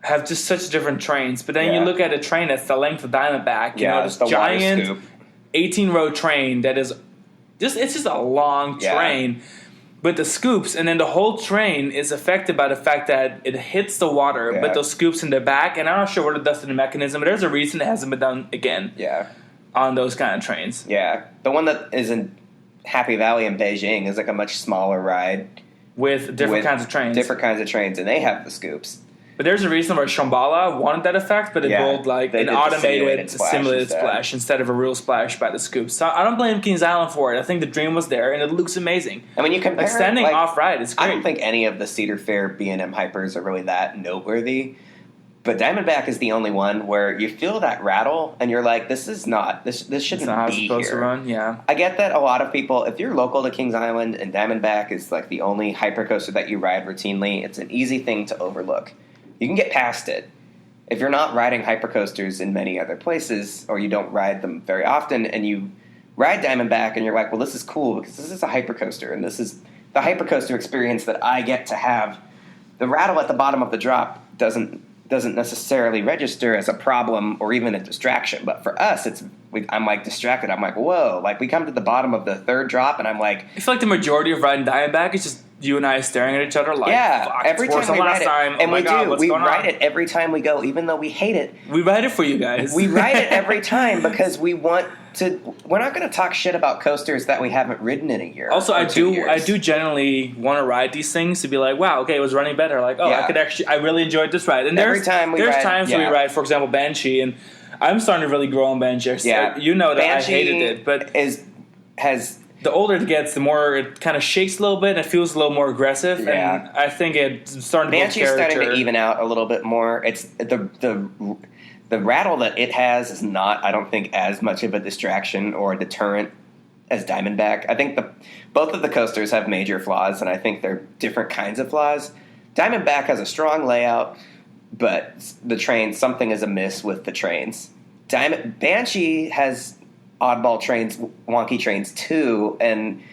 [SPEAKER 1] have just such different trains. But then you look at a train that's the length of Diamondback, this giant 18-row train that is it's just a long train with the scoops, and then the whole train is affected by the fact that it hits the water with those scoops in the back, and I'm not sure what it does to the mechanism, but there's a reason it hasn't been done again on those kind of trains.
[SPEAKER 2] Yeah. The one that is in Happy Valley in Beijing is a much smaller ride
[SPEAKER 1] with different kinds of trains.
[SPEAKER 2] Different kinds of trains, and they have the scoops.
[SPEAKER 1] But there's a reason why Shambhala wanted that effect, but it built an automated simulated splash instead of a real splash by the scoops. So I don't blame Kings Island for it. I think the dream was there, and it looks amazing.
[SPEAKER 2] And when you compare
[SPEAKER 1] standing off ride, it's great.
[SPEAKER 2] I don't think any of the Cedar Fair B&M hypers are really that noteworthy. But Diamondback is the only one where you feel that rattle, and you're like, this shouldn't be here. It's not how it's supposed to run, I get that a lot of people, if you're local to Kings Island and Diamondback is the only hypercoaster that you ride routinely, it's an easy thing to overlook. You can get past it. If you're not riding hypercoasters in many other places, or you don't ride them very often, and you ride Diamondback and you're like, well, this is cool because this is a hypercoaster, and this is the hypercoaster experience that I get to have. The rattle at the bottom of the drop doesn't necessarily register as a problem or even a distraction. But for us, I'm distracted. I'm like, whoa. We come to the bottom of the third drop, and I'm like...
[SPEAKER 1] I feel the majority of riding Diamondback is just you and I staring at each other
[SPEAKER 2] every time we ride it. And we ride it every time we go, even though we hate it.
[SPEAKER 1] We ride it for you guys.
[SPEAKER 2] We ride it every time because we want to... We're not going to talk shit about coasters that we haven't ridden in a year.
[SPEAKER 1] Also, I do generally want to ride these things to be like, wow, okay, it was running better. I really enjoyed this ride. And there's times we ride, for example, Banshee, and I'm starting to really grow on Banshee.
[SPEAKER 2] Yeah.
[SPEAKER 1] You know that
[SPEAKER 2] Banshee
[SPEAKER 1] I hated it, but
[SPEAKER 2] has
[SPEAKER 1] the older it gets, the more it kind of shakes a little bit and it feels a little more aggressive. Yeah. And I think it's starting to build character.
[SPEAKER 2] Banshee's starting to even out a little bit more. It's the rattle that it has is not, I don't think, as much of a distraction or a deterrent as Diamondback. I think both of the coasters have major flaws, and I think they're different kinds of flaws. Diamondback has a strong layout, but the trains, something is amiss with the trains. Banshee has oddball trains, wonky trains too, and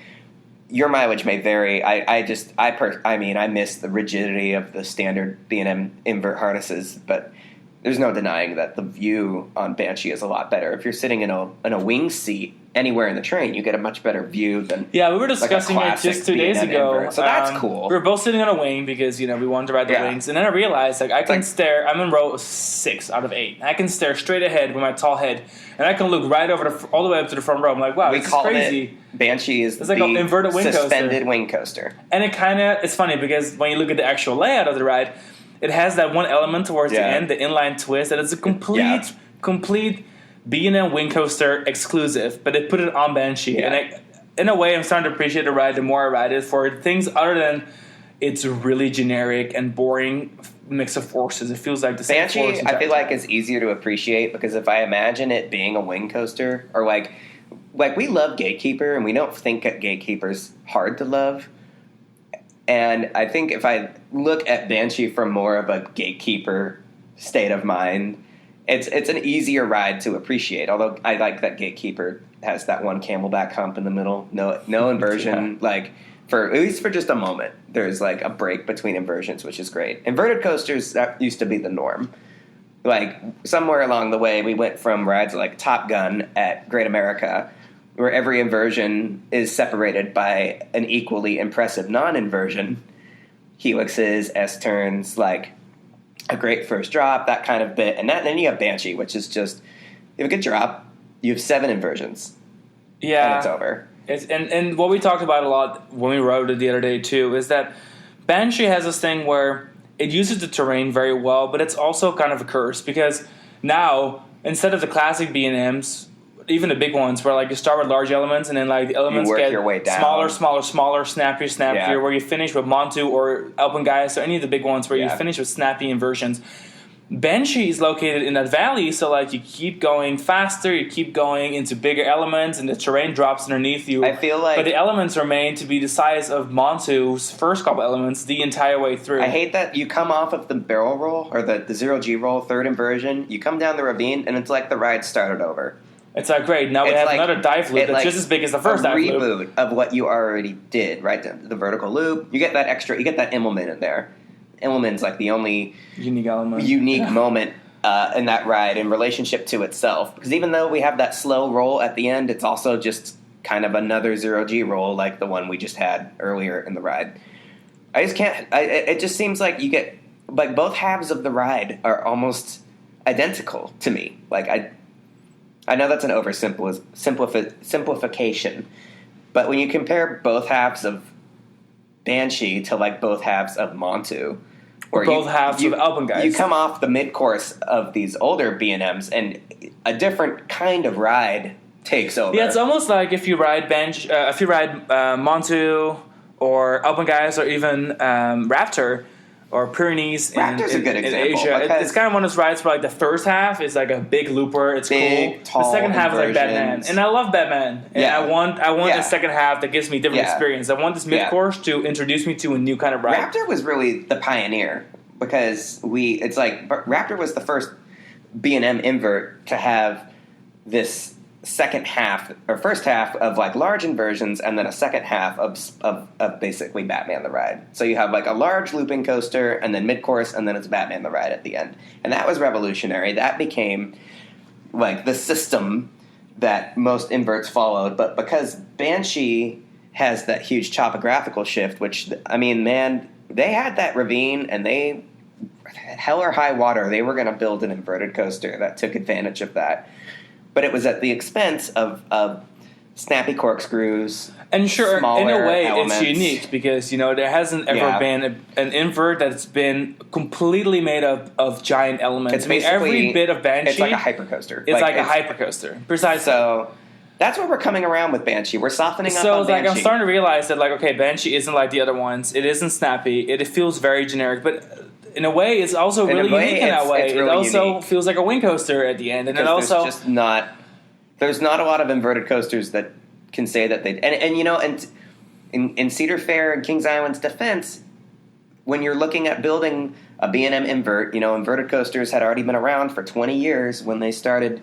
[SPEAKER 2] your mileage may vary. I miss the rigidity of the standard B&M invert harnesses, but there's no denying that the view on Banshee is a lot better. If you're sitting in a wing seat anywhere in the train, you get a much better view than
[SPEAKER 1] we were discussing it just 2 days ago.
[SPEAKER 2] Invert. So that's cool.
[SPEAKER 1] We were both sitting on a wing because we wanted to ride the wings, and then I realized like I can stare. I'm in row 6 out of 8. I can stare straight ahead with my tall head, and I can look right over all the way up to the front row. I'm like, wow, this is crazy.
[SPEAKER 2] Banshee is
[SPEAKER 1] it's like an inverted wing
[SPEAKER 2] suspended wing coaster,
[SPEAKER 1] and it's funny because when you look at the actual layout of the ride. It has that one element towards the end, the inline twist, that it's a complete B&M wing coaster exclusive, but they put it on Banshee. Yeah. And in a way, I'm starting to appreciate the ride the more I ride it for things other than it's really generic and boring mix of forces. It feels like the same
[SPEAKER 2] Banshee, I feel like, is easier to appreciate because if I imagine it being a wing coaster, or like we love Gatekeeper, and we don't think that Gatekeeper's hard to love. And I think if I look at Banshee from more of a Gatekeeper state of mind, it's an easier ride to appreciate. Although I like that Gatekeeper has that one camelback hump in the middle, no inversion, at least for just a moment. There's like a break between inversions, which is great. Inverted coasters, that used to be the norm. Like somewhere along the way, we went from rides like Top Gun at Great America, where every inversion is separated by an equally impressive non-inversion, helixes, S-turns, like a great first drop, that kind of bit. And then you have Banshee, which is just, you have a good drop, you have 7 inversions, and it's over.
[SPEAKER 1] And what we talked about a lot when we rode it the other day, too, is that Banshee has this thing where it uses the terrain very well, but it's also kind of a curse, because now, instead of the classic B&Ms, even the big ones where like you start with large elements and then like the elements get
[SPEAKER 2] your way down.
[SPEAKER 1] smaller, snappier, where you finish with Montu or Alpengeist or any of the big ones where you finish with snappy inversions. Banshee is located in that valley, so like you keep going faster, you keep going into bigger elements, and the terrain drops underneath you.
[SPEAKER 2] I feel like,
[SPEAKER 1] but the elements are made to be the size of Montu's first couple elements the entire way through.
[SPEAKER 2] I hate that you come off of the barrel roll or the 0G roll, third inversion, you come down the ravine, and it's like the ride started over.
[SPEAKER 1] It's like, great, now we have another dive loop that's just as big as the first dive loop.
[SPEAKER 2] A reboot of what you already did, right? The vertical loop. You get that you get that Immelman in there. Immelman's like the only unique moment in that ride in relationship to itself. Because even though we have that slow roll at the end, it's also just kind of another 0G roll like the one we just had earlier in the ride. I just can't... it just seems like you get... Like, both halves of the ride are almost identical to me. Like, I know that's an simplification, but when you compare both halves of Banshee to like both halves of Montu,
[SPEAKER 1] or both halves of Alpengeist,
[SPEAKER 2] you come off the mid-course of these older B&Ms, and a different kind of ride takes over.
[SPEAKER 1] Yeah, it's almost like if you ride Montu or Alpengeist or even Raptor. Or Pyrenees
[SPEAKER 2] Raptor's a good example,
[SPEAKER 1] Asia. It's kind of one of those rides where like the first half is like a big looper. It's cool.
[SPEAKER 2] Tall
[SPEAKER 1] the second half is like Batman, and I love Batman. And I want the second half that gives me different experience. I want this mid course to introduce me to a new kind of ride.
[SPEAKER 2] Raptor was really the pioneer because Raptor was the first B&M invert to have this second half or first half of like large inversions and then a second half of basically Batman the Ride. So you have like a large looping coaster and then mid-course and then it's Batman the Ride at the end. And that was revolutionary. That became like the system that most inverts followed. But because Banshee has that huge topographical shift, which, I mean, man, they had that ravine and they, hell or high water, they were going to build an inverted coaster that took advantage of that. But it was at the expense of snappy corkscrews.
[SPEAKER 1] And sure, in a way, elements. It's unique because, there hasn't ever been an invert that's been completely made up of giant elements.
[SPEAKER 2] It's
[SPEAKER 1] every bit of Banshee...
[SPEAKER 2] It's like a hypercoaster.
[SPEAKER 1] It's like a hypercoaster. Precisely.
[SPEAKER 2] So that's where we're coming around with Banshee. We're softening up on Banshee.
[SPEAKER 1] I'm starting to realize that, Banshee isn't like the other ones. It isn't snappy. It feels very generic, but... In a way, it's also really unique in that way. It also feels like a wing coaster at the end, and
[SPEAKER 2] there's not a lot of inverted coasters that can say that they and in Cedar Fair and Kings Island's defense, when you're looking at building a B&M invert, inverted coasters had already been around for 20 years when they started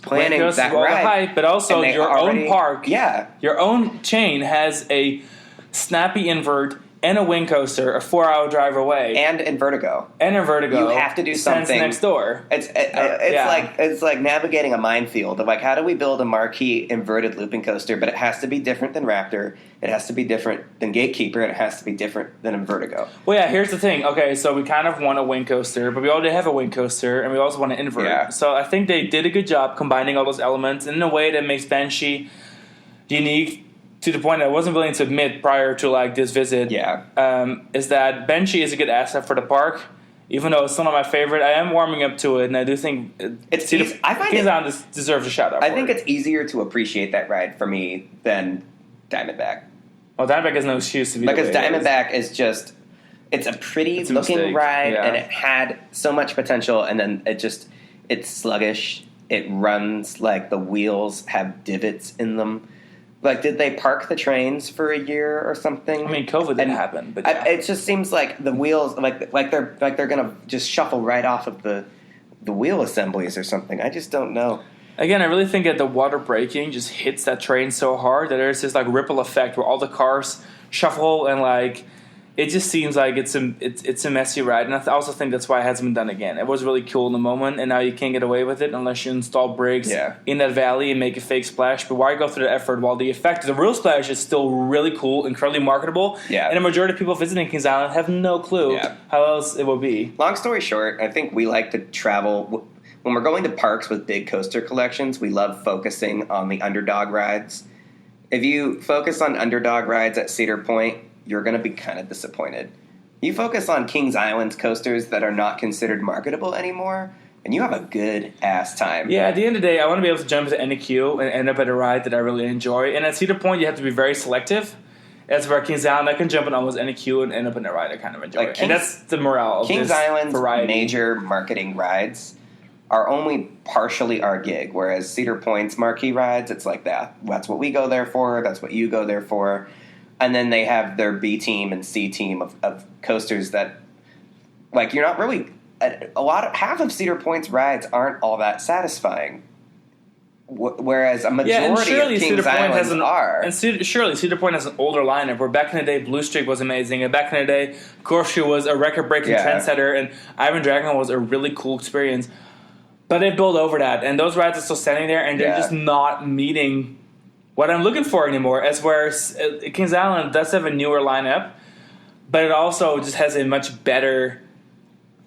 [SPEAKER 2] planning that ride.
[SPEAKER 1] Hype, but also your own park,
[SPEAKER 2] your
[SPEAKER 1] own chain has a snappy invert and a wing coaster a 4-hour drive away.
[SPEAKER 2] And in Vertigo.
[SPEAKER 1] You
[SPEAKER 2] have to do something
[SPEAKER 1] next door.
[SPEAKER 2] It's like navigating a minefield of like, how do we build a marquee inverted looping coaster, but it has to be different than Raptor, it has to be different than Gatekeeper, and it has to be different than in Vertigo.
[SPEAKER 1] Well, yeah, here's the thing. Okay, so we kind of want a wing coaster, but we already have a wing coaster, and we also want to invert.
[SPEAKER 2] Yeah.
[SPEAKER 1] So I think they did a good job combining all those elements in a way that makes Banshee unique, to the point I wasn't willing to admit prior to like this visit. Is that Banshee is a good asset for the park, even though it's not my favorite. I am warming up to it, and I do think
[SPEAKER 2] it's easy. I find
[SPEAKER 1] Kings Island deserves a shout out.
[SPEAKER 2] I think it's easier to appreciate that ride for me than Diamondback.
[SPEAKER 1] Well, Diamondback has no excuse to be
[SPEAKER 2] because Diamondback is just it's a pretty looking ride, and it had so much potential, and then it's sluggish. It runs like the wheels have divots in them. Like, did they park the trains for a year or something?
[SPEAKER 1] I mean, COVID didn't happen, but
[SPEAKER 2] it just seems like the wheels, like they're gonna just shuffle right off of the wheel assemblies or something. I just don't know.
[SPEAKER 1] Again, I really think that the water braking just hits that train so hard that there's this like ripple effect where all the cars shuffle, and like it just seems like it's a messy ride. And I also think that's why it hasn't been done again. It was really cool in the moment, and now you can't get away with it unless you install brakes in that valley and make a fake splash. But why go through the effort while the effect of the real splash is still really cool, incredibly marketable, and the majority of people visiting Kings Island have no clue how else it will be.
[SPEAKER 2] Long story short, I think we like to travel. When we're going to parks with big coaster collections, we love focusing on the underdog rides. If you focus on underdog rides at Cedar Point, you're going to be kind of disappointed. You focus on Kings Island's coasters that are not considered marketable anymore, and you have a good-ass time.
[SPEAKER 1] Yeah, at the end of the day, I want to be able to jump into any queue and end up at a ride that I really enjoy. And at Cedar Point, you have to be very selective. As for Kings Island, I can jump in almost any queue and end up in a ride I kind of enjoy. And that's the morale of
[SPEAKER 2] Kings
[SPEAKER 1] this
[SPEAKER 2] Island's
[SPEAKER 1] variety.
[SPEAKER 2] Major marketing rides are only partially our gig, whereas Cedar Point's marquee rides, it's like that. That's what we go there for. That's what you go there for. And then they have their B team and C team of coasters that, like, you're not really half of Cedar Point's rides aren't all that satisfying. Whereas a majority of Kings Island's are.
[SPEAKER 1] And surely Cedar Point has an older lineup where back in the day Blue Streak was amazing, and back in the day Corkscrew was a record-breaking trendsetter, and Iron Dragon was a really cool experience. But they built over that, and those rides are still standing there, and they're just not meeting what I'm looking for anymore. As whereas Kings Island does have a newer lineup, but it also just has a much better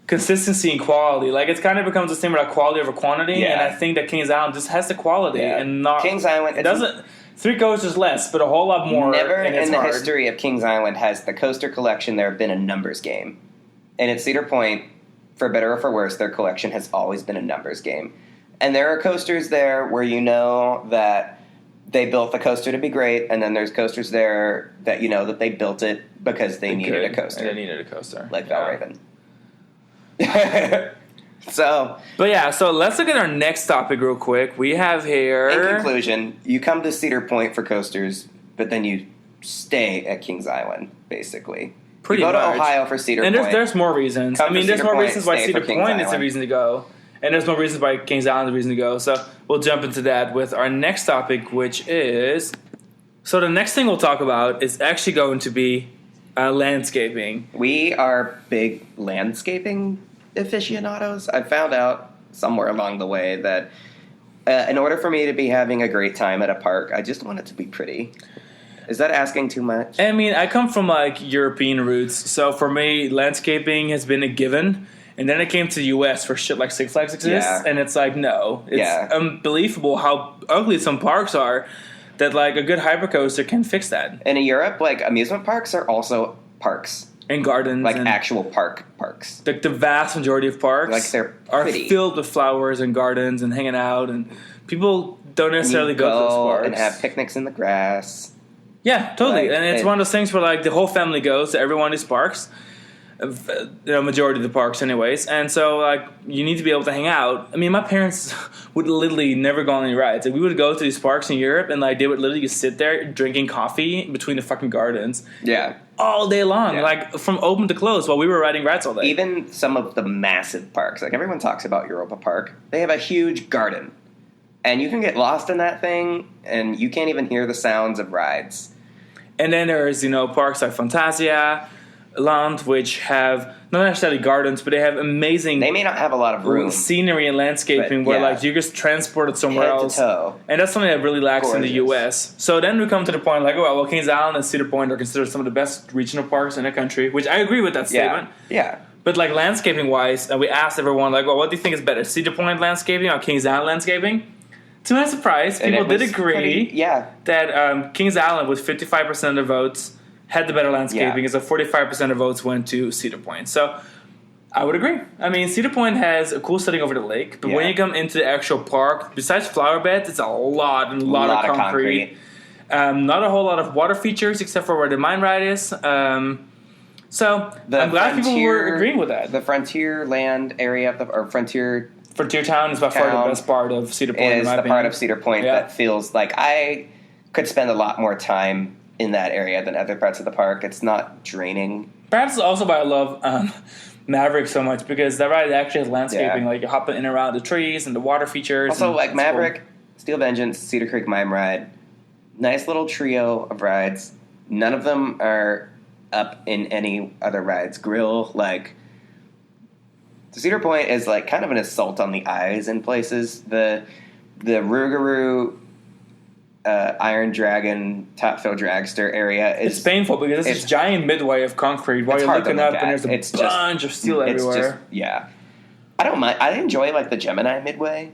[SPEAKER 1] consistency and quality. Like, it's kind of becomes the same about quality over quantity, and I think that Kings Island just has the quality and not
[SPEAKER 2] Kings Island.
[SPEAKER 1] It doesn't. 3 coasters less, but a whole lot more.
[SPEAKER 2] Never in the history of Kings Island has the coaster collection there been a numbers game, and at Cedar Point, for better or for worse, their collection has always been a numbers game. And there are coasters there where you know that they built the coaster to be great, and then there's coasters there that you know that they built it because they needed a coaster.
[SPEAKER 1] They needed a coaster.
[SPEAKER 2] Like Valraven. So
[SPEAKER 1] let's look at our next topic real quick. We have here...
[SPEAKER 2] In conclusion, you come to Cedar Point for coasters, but then you stay at Kings Island, basically.
[SPEAKER 1] Pretty
[SPEAKER 2] you go
[SPEAKER 1] much.
[SPEAKER 2] to Ohio for Cedar Point.
[SPEAKER 1] And there's more reasons. There's more reasons why Cedar Point is a reason to go. And there's more reasons why Kings Island is a reason to go. So we'll jump into that with our next topic, which is... So the next thing we'll talk about is actually going to be landscaping.
[SPEAKER 2] We are big landscaping aficionados. I found out somewhere along the way that in order for me to be having a great time at a park, I just want it to be pretty. Is that asking too much? I
[SPEAKER 1] mean, I come from like European roots, so for me, landscaping has been a given. And then I came to the U.S. for shit like Six Flags exists, and it's like, no. It's unbelievable how ugly some parks are that, like, a good hypercoaster can fix that.
[SPEAKER 2] And in Europe, like, amusement parks are also parks.
[SPEAKER 1] And gardens.
[SPEAKER 2] Like, actual parks.
[SPEAKER 1] The vast majority of parks are filled with flowers and gardens and hanging out, and people don't necessarily go to those parks.
[SPEAKER 2] And have picnics in the grass.
[SPEAKER 1] Yeah, totally. And it's one of those things where, like, the whole family goes to every one of these parks. Majority of the parks anyways, and so like you need to be able to hang out. I mean, my parents would literally never go on any rides. Like, we would go to these parks in Europe, and like they would literally just sit there drinking coffee between the fucking gardens all day long, like from open to close while we were riding rides all day.
[SPEAKER 2] Even some of the massive parks, like everyone talks about Europa Park, they have a huge garden, and you can get lost in that thing and you can't even hear the sounds of rides.
[SPEAKER 1] And then there's, parks like Fantasia Land, which have not necessarily gardens, but they have amazing
[SPEAKER 2] They may not have a lot of room.
[SPEAKER 1] scenery and landscaping
[SPEAKER 2] But,
[SPEAKER 1] where
[SPEAKER 2] yeah.
[SPEAKER 1] you just transport it somewhere
[SPEAKER 2] Head to
[SPEAKER 1] else.
[SPEAKER 2] toe.
[SPEAKER 1] And that's something that really lacks in the
[SPEAKER 2] Gorgeous.
[SPEAKER 1] U.S. So then we come to the point well, Kings Island and Cedar Point are considered some of the best regional parks in the country, which I agree with that statement.
[SPEAKER 2] Yeah.
[SPEAKER 1] But landscaping-wise, we asked everyone, what do you think is better, Cedar Point landscaping or Kings Island landscaping? To my surprise, people did agree that Kings Island, with 55% of the votes, had the better landscaping, so 45% of votes went to Cedar Point. So I would agree. I mean, Cedar Point has a cool setting over the lake, but when you come into the actual park, besides flower beds, it's a lot of concrete. Not a whole lot of water features except for where the mine ride is. So I'm glad people were agreeing with that.
[SPEAKER 2] The frontier land area or Frontier
[SPEAKER 1] Town is by far the best part of Cedar Point.
[SPEAKER 2] Is the part of Cedar Point that feels like I could spend a lot more time in that area than other parts of the park. It's not draining.
[SPEAKER 1] Perhaps it's also why I love Maverick so much, because that ride actually has landscaping. You're hopping in and around the trees and the water features.
[SPEAKER 2] Also, Maverick, Steel Vengeance, Cedar Creek Mime Ride, nice little trio of rides. None of them are up in any other rides. Grill, Cedar Point is kind of an assault on the eyes in places. The Rougarou Iron Dragon Top Fill Dragster area is...
[SPEAKER 1] It's painful because it's this giant midway of concrete while you're looking up and there's a bunch of steel everywhere.
[SPEAKER 2] I don't mind. I enjoy the Gemini midway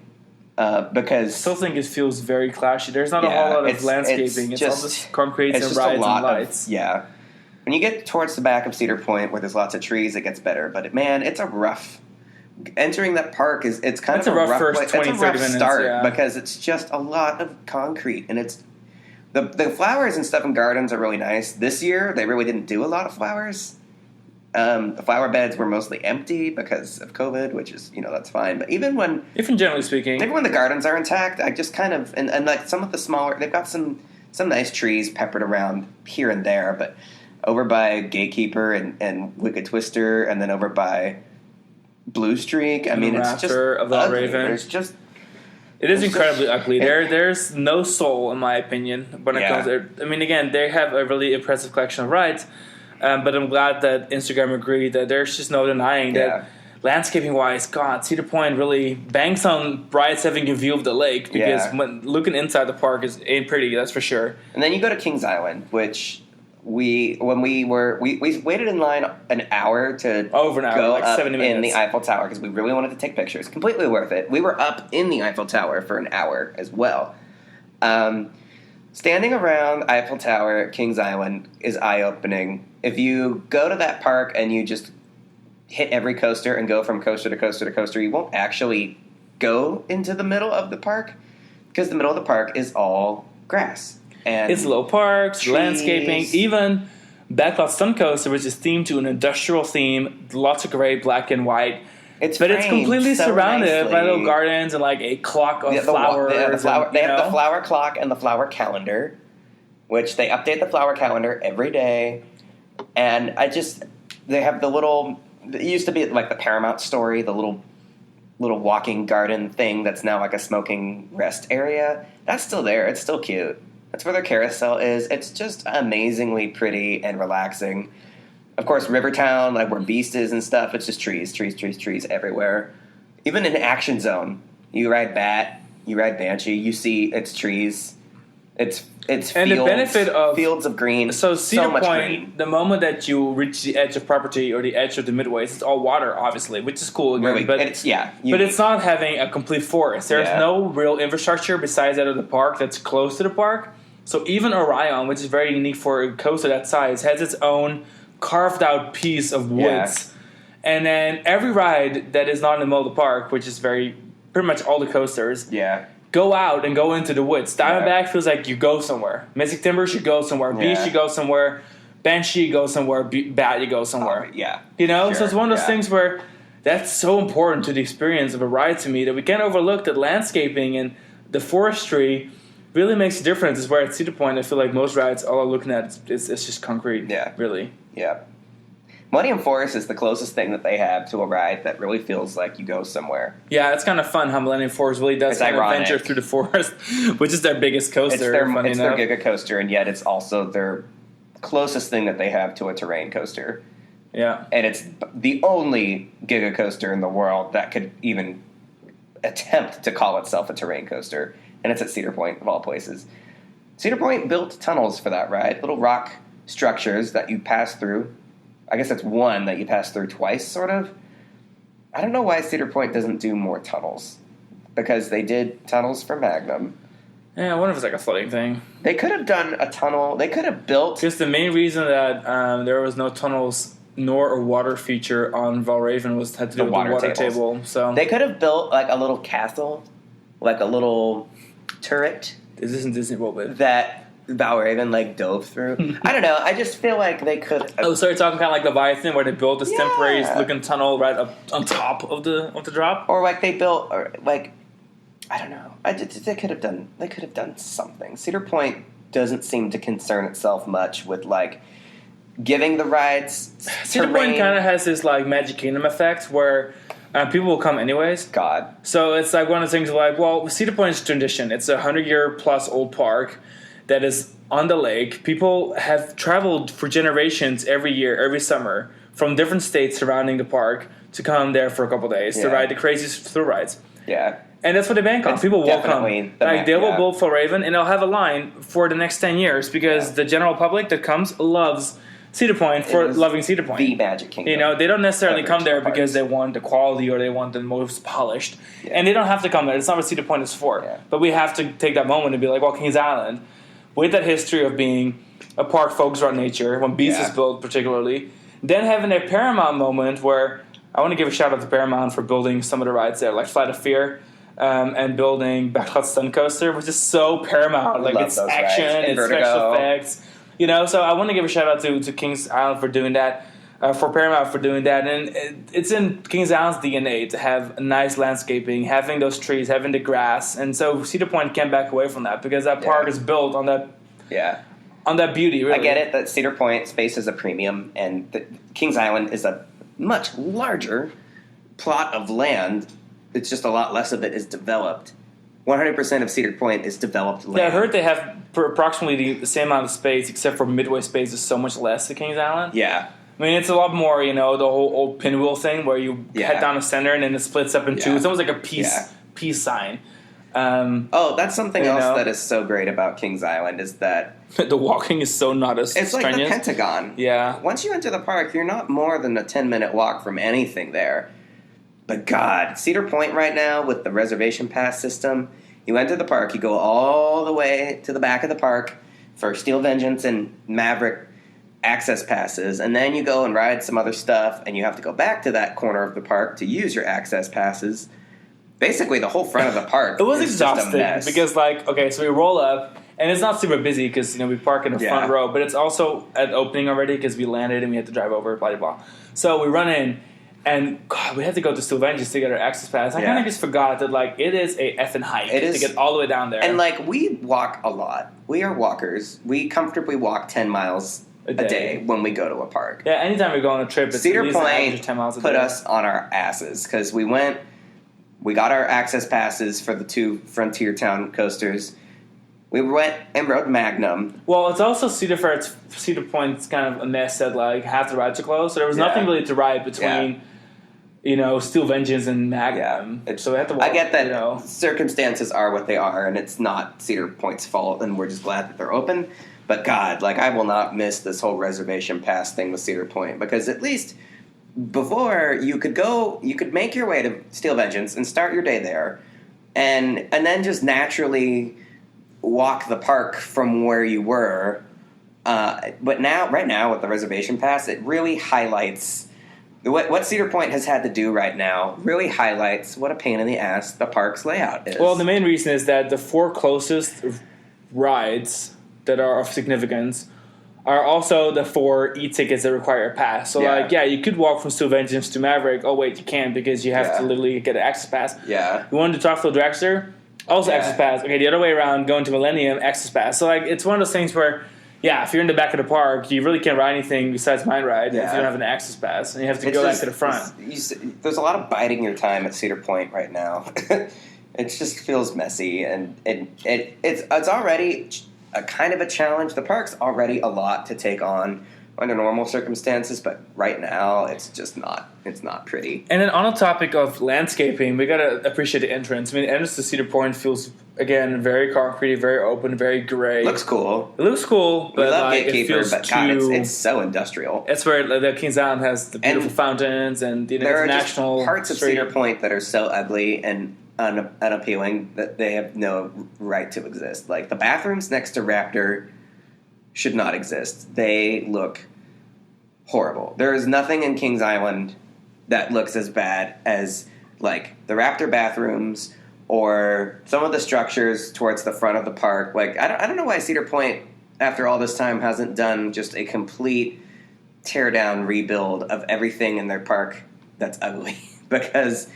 [SPEAKER 2] because... I
[SPEAKER 1] still think it feels very clashy. There's not a whole lot of landscaping. It's all this concrete and rides and lights.
[SPEAKER 2] When you get towards the back of Cedar Point where there's lots of trees, it gets better. But man, it's a rough... Entering that park it's a rough
[SPEAKER 1] first 20,
[SPEAKER 2] it's a rough
[SPEAKER 1] 30 minutes,
[SPEAKER 2] start because it's just a lot of concrete and it's the flowers and stuff in gardens are really nice. This year they really didn't do a lot of flowers. The flower beds were mostly empty because of COVID, which is that's fine. But even
[SPEAKER 1] generally speaking,
[SPEAKER 2] the gardens are intact, I just kind of and some of the smaller, they've got some nice trees peppered around here and there, but over by Gatekeeper and Wicked Twister, and then over by Blue Streak. I mean, it's just ugly.
[SPEAKER 1] It is incredibly ugly. There's no soul, in my opinion, when it comes to... I mean, again, they have a really impressive collection of rides, but I'm glad that Instagram agreed that there's just no denying that landscaping-wise, God, Cedar Point really banks on rides having a view of the lake, because when looking inside the park ain't pretty, that's for sure.
[SPEAKER 2] And then you go to Kings Island, which... We waited in line an hour to
[SPEAKER 1] over an hour,
[SPEAKER 2] go
[SPEAKER 1] like
[SPEAKER 2] up
[SPEAKER 1] 70 minutes
[SPEAKER 2] in the Eiffel Tower because we really wanted to take pictures. Completely worth it. We were up in the Eiffel Tower for an hour as well. Standing around Eiffel Tower at Kings Island is eye-opening. If you go to that park and you just hit every coaster and go from coaster to coaster to coaster, you won't actually go into the middle of the park because the middle of the park is all grass. And
[SPEAKER 1] it's little parks,
[SPEAKER 2] trees.
[SPEAKER 1] Landscaping, even Backlot Sun Coaster, which is themed to an industrial theme, lots of gray, black, and white. It's completely surrounded by little gardens and a clock of flowers.
[SPEAKER 2] They have the flower clock and the flower calendar, which they update the flower calendar every day. And they have the little... It used to be the Paramount Story, the little walking garden thing that's now a smoking rest area. That's still there. It's still cute. That's where their carousel is. It's just amazingly pretty and relaxing. Of course, Rivertown, where Beast is and stuff, it's just trees everywhere. Even in Action Zone, you ride Bat, you ride Banshee, you see it's trees. It's and fields, the benefit of fields of green.
[SPEAKER 1] So Cedar
[SPEAKER 2] much
[SPEAKER 1] Point,
[SPEAKER 2] green.
[SPEAKER 1] The moment that you reach the edge of property or the edge of the midways, it's all water, obviously, which is cool. Again, but it's not having a complete forest. There's no real infrastructure besides that of the park that's close to the park. So even Orion, which is very unique for a coaster that size, has its own carved out piece of woods. And then every ride that is not in the middle of the park, which is pretty much all the coasters, go out and go into the woods. Diamondback feels like you go somewhere. Mystic Timbers, you go somewhere. Beast, you go somewhere. Banshee, you go somewhere. Bat, you go somewhere. So it's one of those things where that's so important to the experience of a ride to me that we can't overlook that landscaping and the forestry really makes a difference. Is where at Cedar Point, I feel like most rides, all I'm looking at is just concrete. Really.
[SPEAKER 2] Millennium Forest is the closest thing that they have to a ride that really feels like you go somewhere.
[SPEAKER 1] Yeah, it's kind of fun how Millennium Forest really does kind of venture through the forest, which is their biggest coaster.
[SPEAKER 2] It's their Giga Coaster, and yet it's also their closest thing that they have to a terrain coaster.
[SPEAKER 1] Yeah.
[SPEAKER 2] And it's the only Giga coaster in the world that could even attempt to call itself a terrain coaster. And it's at Cedar Point, of all places. Cedar Point built tunnels for that ride, little rock structures that you pass through. I guess that's one that you pass through twice, sort of. I don't know why Cedar Point doesn't do more tunnels. Because they did tunnels for Magnum.
[SPEAKER 1] Yeah, I wonder if it's like a floating thing.
[SPEAKER 2] They could have done a tunnel. They could have built...
[SPEAKER 1] Just the main reason that there was no tunnels nor a water feature on Valraven had to do with the water table. So
[SPEAKER 2] they could have built like a little castle, like a little turret.
[SPEAKER 1] This isn't Disney World, but
[SPEAKER 2] that Valraven like dove through. I don't know. I just feel like they could.
[SPEAKER 1] Oh, so you're talking kind of like Leviathan, where they built this temporary looking tunnel right up on top of the drop,
[SPEAKER 2] or like they built, or like I don't know. They could have done. They could have done something. Cedar Point doesn't seem to concern itself much with like giving the rides.
[SPEAKER 1] Cedar Point kind of has this like Magic Kingdom effect where people will come anyways.
[SPEAKER 2] God.
[SPEAKER 1] So it's like one of the things like, well, Cedar Point is tradition. It's a 100-year-plus old park that is on the lake. People have traveled for generations every year, every summer, from different states surrounding the park to come there for a couple days to ride the craziest thrill rides.
[SPEAKER 2] Yeah.
[SPEAKER 1] And that's what they bank on. People will come. Like they will build Valraven, and they'll have a line for the next 10 years because the general public that comes loves Cedar Point for loving Cedar Point.
[SPEAKER 2] The Magic Kingdom.
[SPEAKER 1] You know, they don't necessarily come there because they want the quality or they want the most polished. Yeah. And they don't have to come there. It's not what Cedar Point is for. Yeah. But we have to take that moment and be like, well, Kings Island, with that history of being a park focused on nature, when Beast was built particularly, then having a Paramount moment where I want to give a shout out to Paramount for building some of the rides there, like Flight of Fear. And building Backlot Stun Coaster, which is so Paramount. Like it's action, it's special effects. You know, so I want to give a shout out to Kings Island for doing that, for Paramount for doing that. And it's in Kings Island's DNA to have nice landscaping, having those trees, having the grass. And so Cedar Point can't back away from that because that park is built on that on that beauty, really.
[SPEAKER 2] I get it that Cedar Point space is a premium and Kings Island is a much larger plot of land. It's just a lot less of it is developed. 100% of Cedar Point is developed land.
[SPEAKER 1] Yeah, I heard they have approximately the same amount of space, except for Midway space is so much less at Kings Island.
[SPEAKER 2] Yeah.
[SPEAKER 1] I mean, it's a lot more, you know, the whole old pinwheel thing where you head down the center and then it splits up in two. It's almost like a peace sign.
[SPEAKER 2] That's something else that is so great about Kings Island is that...
[SPEAKER 1] the walking is so not as
[SPEAKER 2] It's
[SPEAKER 1] strenuous.
[SPEAKER 2] Like the Pentagon.
[SPEAKER 1] Yeah.
[SPEAKER 2] Once you enter the park, you're not more than a 10-minute walk from anything there. But God, Cedar Point right now with the reservation pass system, you enter the park, you go all the way to the back of the park for Steel Vengeance and Maverick access passes, and then you go and ride some other stuff, and you have to go back to that corner of the park to use your access passes. Basically, the whole front of the park
[SPEAKER 1] it was
[SPEAKER 2] is
[SPEAKER 1] exhausting
[SPEAKER 2] just a mess.
[SPEAKER 1] Because, like, okay, so we roll up, and it's not super busy because, you know, we park in the front row, but it's also at opening already because we landed and we had to drive over, blah, blah, blah. So we run in, and God, we had to go to Steel Vengeance to get our access pass. I kind of just forgot that, like, it is a effing hike to get all the way down there.
[SPEAKER 2] And, like, we walk a lot. We are walkers. We comfortably walk 10 miles a day when we go to a park.
[SPEAKER 1] Yeah, anytime we go on a trip, it's
[SPEAKER 2] Cedar
[SPEAKER 1] at least
[SPEAKER 2] Point
[SPEAKER 1] 10 miles a day.
[SPEAKER 2] put us on our asses because we got our access passes for the two Frontier Town coasters. We went and rode Magnum.
[SPEAKER 1] Well, it's also Cedar Fair. Cedar Point's kind of a mess that, like, half the rides are closed, so there was nothing really to ride between... You know, Steel Vengeance and Magnum. Yeah. So we have to walk,
[SPEAKER 2] I get that circumstances are what they are, and it's not Cedar Point's fault, and we're just glad that they're open. But God, like, I will not miss this whole reservation pass thing with Cedar Point, because at least before you could make your way to Steel Vengeance and start your day there, and then just naturally walk the park from where you were. But right now with the reservation pass, it really highlights... What Cedar Point has had to do right now really highlights what a pain in the ass the park's layout is.
[SPEAKER 1] Well, the main reason is that the 4 closest rides that are of significance are also the 4 e-tickets that require a pass. So, you could walk from Steel Vengeance to Maverick. Oh, wait, you can't because you have to literally get an access pass.
[SPEAKER 2] Yeah.
[SPEAKER 1] You wanted to talk to the Dragster? Also access pass. Okay, the other way around, going to Millennium, access pass. So, like, it's one of those things where... Yeah, if you're in the back of the park, you really can't ride anything besides Mine Ride if you don't have an access pass, and you have to go back to the front.
[SPEAKER 2] There's a lot of biding your time at Cedar Point right now. It just feels messy, and it's already a kind of a challenge. The park's already a lot to take on under normal circumstances, but right now it's just not. It's not pretty.
[SPEAKER 1] And then on the topic of landscaping, we gotta appreciate the entrance. I mean, the entrance to Cedar Point feels, again, very concrete, very open, very gray.
[SPEAKER 2] Looks cool.
[SPEAKER 1] It looks cool, but
[SPEAKER 2] we love
[SPEAKER 1] like,
[SPEAKER 2] Gatekeeper,
[SPEAKER 1] it feels
[SPEAKER 2] but God, it's so industrial.
[SPEAKER 1] It's where the Kings Island has the beautiful fountains and the
[SPEAKER 2] there
[SPEAKER 1] international
[SPEAKER 2] are just parts of Cedar Point that are so ugly and unappealing that they have no right to exist. Like the bathrooms next to Raptor should not exist. They look horrible. There is nothing in Kings Island that looks as bad as like the Raptor bathrooms or some of the structures towards the front of the park. Like I don't know why Cedar Point, after all this time, hasn't done just a complete tear down rebuild of everything in their park that's ugly because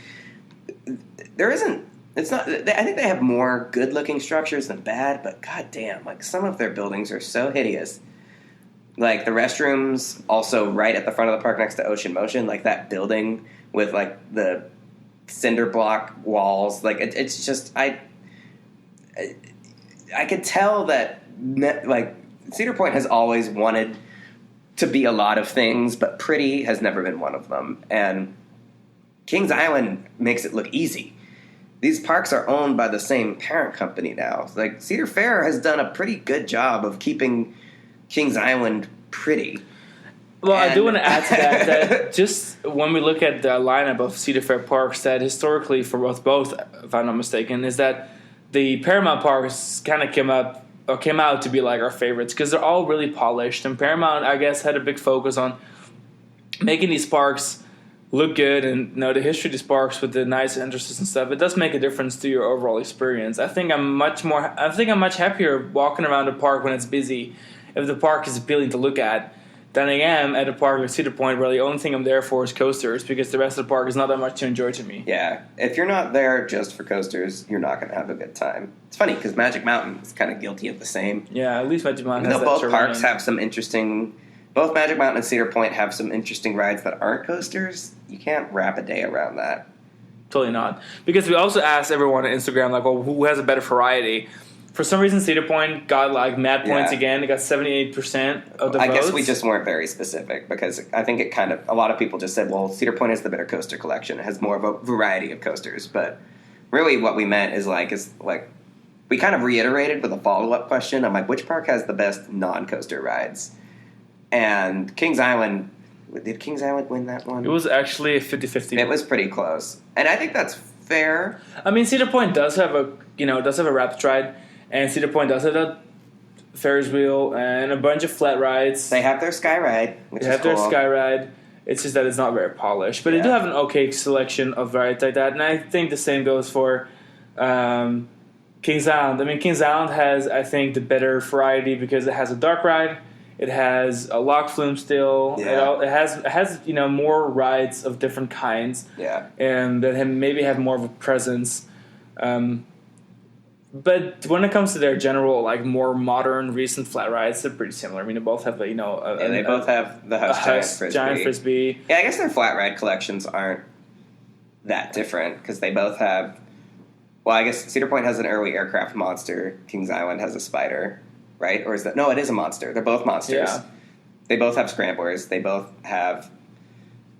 [SPEAKER 2] there isn't. It's not. I think they have more good-looking structures than bad, but goddamn, like some of their buildings are so hideous. Like the restrooms, also right at the front of the park next to Ocean Motion, like that building with like the cinder block walls. Like it's just I could tell that like Cedar Point has always wanted to be a lot of things, but pretty has never been one of them. And Kings Island makes it look easy. These parks are owned by the same parent company now. Like Cedar Fair has done a pretty good job of keeping Kings Island pretty.
[SPEAKER 1] Well, I do want to add to that just when we look at the lineup of Cedar Fair parks, that historically for both, if I'm not mistaken, is that the Paramount parks kind of came out to be like our favorites because they're all really polished. And Paramount, I guess, had a big focus on making these parks look good, and the history of these parks with the nice entrances and stuff, it does make a difference to your overall experience. I think I'm much happier walking around the park when it's busy, if the park is appealing to look at, than I am at a park like Cedar Point where the only thing I'm there for is coasters because the rest of the park is not that much to enjoy to me.
[SPEAKER 2] Yeah, if you're not there just for coasters, you're not going to have a good time. It's funny because Magic Mountain is kind of guilty of the same.
[SPEAKER 1] Yeah, at least Magic Mountain has that
[SPEAKER 2] both
[SPEAKER 1] terrain.
[SPEAKER 2] Parks have some interesting. Both Magic Mountain and Cedar Point have some interesting rides that aren't coasters. You can't wrap a day around that.
[SPEAKER 1] Totally not. Because we also asked everyone on Instagram, like, well, who has a better variety? For some reason, Cedar Point got like mad points again. It got 78% of the votes.
[SPEAKER 2] I guess we just weren't very specific because I think it kind of a lot of people just said, well, Cedar Point has the better coaster collection. It has more of a variety of coasters. But really what we meant is we kind of reiterated with a follow-up question. I'm like, which park has the best non-coaster rides? And Kings Island, did Kings Island win that one?
[SPEAKER 1] It was actually a 50-50.
[SPEAKER 2] It was pretty close. And I think that's fair.
[SPEAKER 1] I mean, Cedar Point does have a rapid ride, and Cedar Point does have a Ferris wheel and a bunch of flat rides.
[SPEAKER 2] They have their sky ride, which is cool.
[SPEAKER 1] Their sky ride. It's just that it's not very polished. But they do have an okay selection of rides like that. And I think the same goes for Kings Island. I mean, Kings Island has, I think, the better variety because it has a dark ride. It has a lock flume still.
[SPEAKER 2] Yeah.
[SPEAKER 1] It has more rides of different kinds.
[SPEAKER 2] Yeah.
[SPEAKER 1] And that maybe have more of a presence. But when it comes to their general, like more modern, recent flat rides, they're pretty similar. I mean, they both have
[SPEAKER 2] they both have the Huss
[SPEAKER 1] Giant Frisbee.
[SPEAKER 2] Yeah, I guess their flat ride collections aren't that different because they both have. Well, I guess Cedar Point has an early aircraft monster. Kings Island has a spider, right? Or is that no? It is a monster. They're both monsters.
[SPEAKER 1] Yeah.
[SPEAKER 2] They both have scramblers. They both have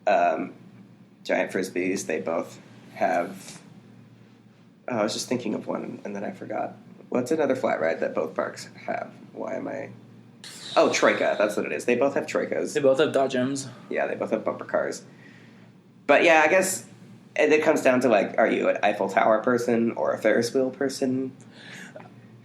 [SPEAKER 2] giant frisbees. They both have. Oh, I was just thinking of one, and then I forgot. What's another flat ride that both parks have? Why am I... Oh, Troika. That's what it is. They both have Troikas.
[SPEAKER 1] They both have Dodgems.
[SPEAKER 2] Yeah, they both have bumper cars. But yeah, I guess it comes down to, like, are you an Eiffel Tower person or a Ferris wheel person?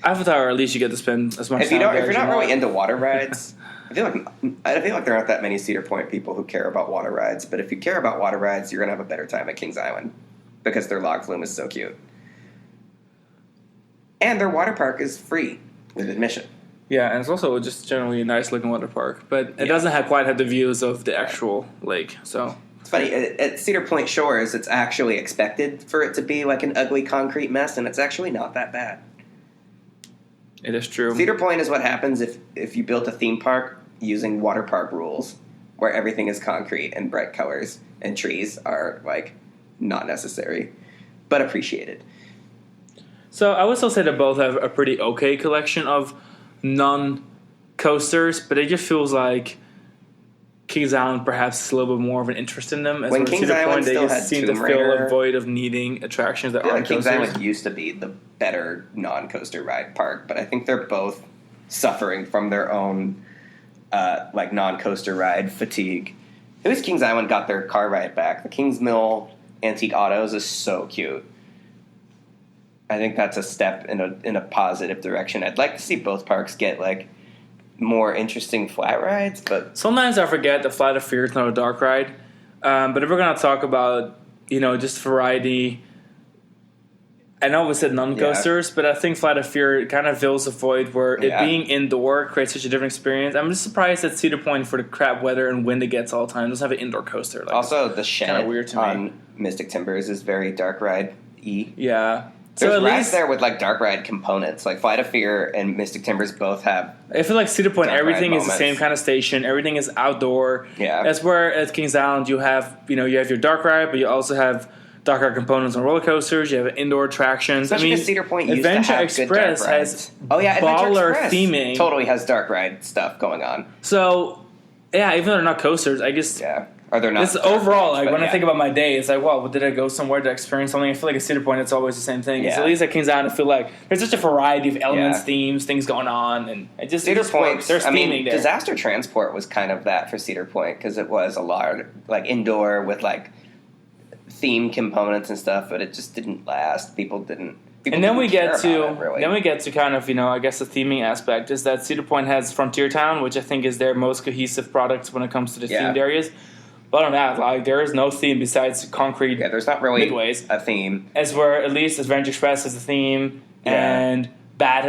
[SPEAKER 1] Eiffel Tower, at least you get to spend as much time
[SPEAKER 2] there. If you're not really into water rides... I feel like there aren't that many Cedar Point people who care about water rides, but if you care about water rides, you're going to have a better time at Kings Island because their log flume is so cute. And their water park is free with admission.
[SPEAKER 1] Yeah, and it's also just generally a nice-looking water park. But it doesn't quite have the views of the actual lake. So
[SPEAKER 2] it's funny. At Cedar Point Shores, it's actually expected for it to be like an ugly concrete mess, and it's actually not that bad.
[SPEAKER 1] It is true.
[SPEAKER 2] Cedar Point is what happens if you built a theme park using water park rules, where everything is concrete and bright colors, and trees are, like, not necessary, but appreciated.
[SPEAKER 1] So I would still say that both have a pretty okay collection of non-coasters, but it just feels like Kings Island perhaps is a little bit more of an interest in them. As
[SPEAKER 2] When Kings Island still had
[SPEAKER 1] seem to
[SPEAKER 2] Tomb
[SPEAKER 1] fill
[SPEAKER 2] Raider,
[SPEAKER 1] a void of needing attractions that
[SPEAKER 2] I feel
[SPEAKER 1] aren't
[SPEAKER 2] like Kings
[SPEAKER 1] coasters.
[SPEAKER 2] Island used to be the better non-coaster ride park, but I think they're both suffering from their own like non-coaster ride fatigue. At least Kings Island got their car ride back. The Kings Mill Antique Autos is so cute. I think that's a step in a positive direction. I'd like to see both parks get like more interesting flat rides, but
[SPEAKER 1] Sometimes I forget that Flight of Fear is not a dark ride. But if we're going to talk about, just variety, I know we said non-coasters, but I think Flight of Fear kind of fills a void where it being indoor creates such a different experience. I'm just surprised that Cedar Point, for the crap weather and wind it gets all the time, doesn't have an indoor coaster. Like,
[SPEAKER 2] also the shed
[SPEAKER 1] weird to me.
[SPEAKER 2] on Mystic Timbers is very dark ride-y.
[SPEAKER 1] Yeah.
[SPEAKER 2] There's
[SPEAKER 1] So at
[SPEAKER 2] rides
[SPEAKER 1] least
[SPEAKER 2] there with like dark ride components. Like Flight of Fear and Mystic Timbers both have.
[SPEAKER 1] I feel like Cedar Point,
[SPEAKER 2] dark
[SPEAKER 1] everything
[SPEAKER 2] ride
[SPEAKER 1] is the
[SPEAKER 2] moments.
[SPEAKER 1] same kind of station. Everything is outdoor.
[SPEAKER 2] Yeah.
[SPEAKER 1] That's where at Kings Island you have, you have your dark ride, but you also have dark ride components on roller coasters. You have indoor attractions.
[SPEAKER 2] Especially because Cedar Point used
[SPEAKER 1] Adventure
[SPEAKER 2] to have
[SPEAKER 1] Express
[SPEAKER 2] good dark
[SPEAKER 1] has
[SPEAKER 2] rides. Oh yeah, Adventure
[SPEAKER 1] baller
[SPEAKER 2] Express
[SPEAKER 1] theming.
[SPEAKER 2] totally has dark ride stuff going on.
[SPEAKER 1] So, yeah, even though they're not coasters, I guess
[SPEAKER 2] Yeah, or they're not.
[SPEAKER 1] this
[SPEAKER 2] dark
[SPEAKER 1] overall,
[SPEAKER 2] rides,
[SPEAKER 1] like
[SPEAKER 2] but
[SPEAKER 1] when I
[SPEAKER 2] yeah.
[SPEAKER 1] think about my day, it's like, well, did I go somewhere to experience something? I feel like at Cedar Point, it's always the same thing.
[SPEAKER 2] Yeah.
[SPEAKER 1] So at least at Kings Island, I feel like there's such a variety of elements,
[SPEAKER 2] Yeah.
[SPEAKER 1] themes, things going on, and it just
[SPEAKER 2] Cedar
[SPEAKER 1] it just
[SPEAKER 2] Point,
[SPEAKER 1] works. There's
[SPEAKER 2] I mean,
[SPEAKER 1] theming there.
[SPEAKER 2] Disaster Transport was kind of that for Cedar Point because it was a lot like indoor with like theme components and stuff, but it just didn't last. People didn't.
[SPEAKER 1] And then we
[SPEAKER 2] care
[SPEAKER 1] get to
[SPEAKER 2] about it, really.
[SPEAKER 1] kind of I guess the theming aspect is that Cedar Point has Frontier Town, which I think is their most cohesive product when it comes to the
[SPEAKER 2] Yeah.
[SPEAKER 1] themed areas. But on that, like there is no theme besides concrete.
[SPEAKER 2] Yeah, there's not really
[SPEAKER 1] midways.
[SPEAKER 2] a theme.
[SPEAKER 1] As where at least Adventure Express has a theme,
[SPEAKER 2] Yeah.
[SPEAKER 1] and Bat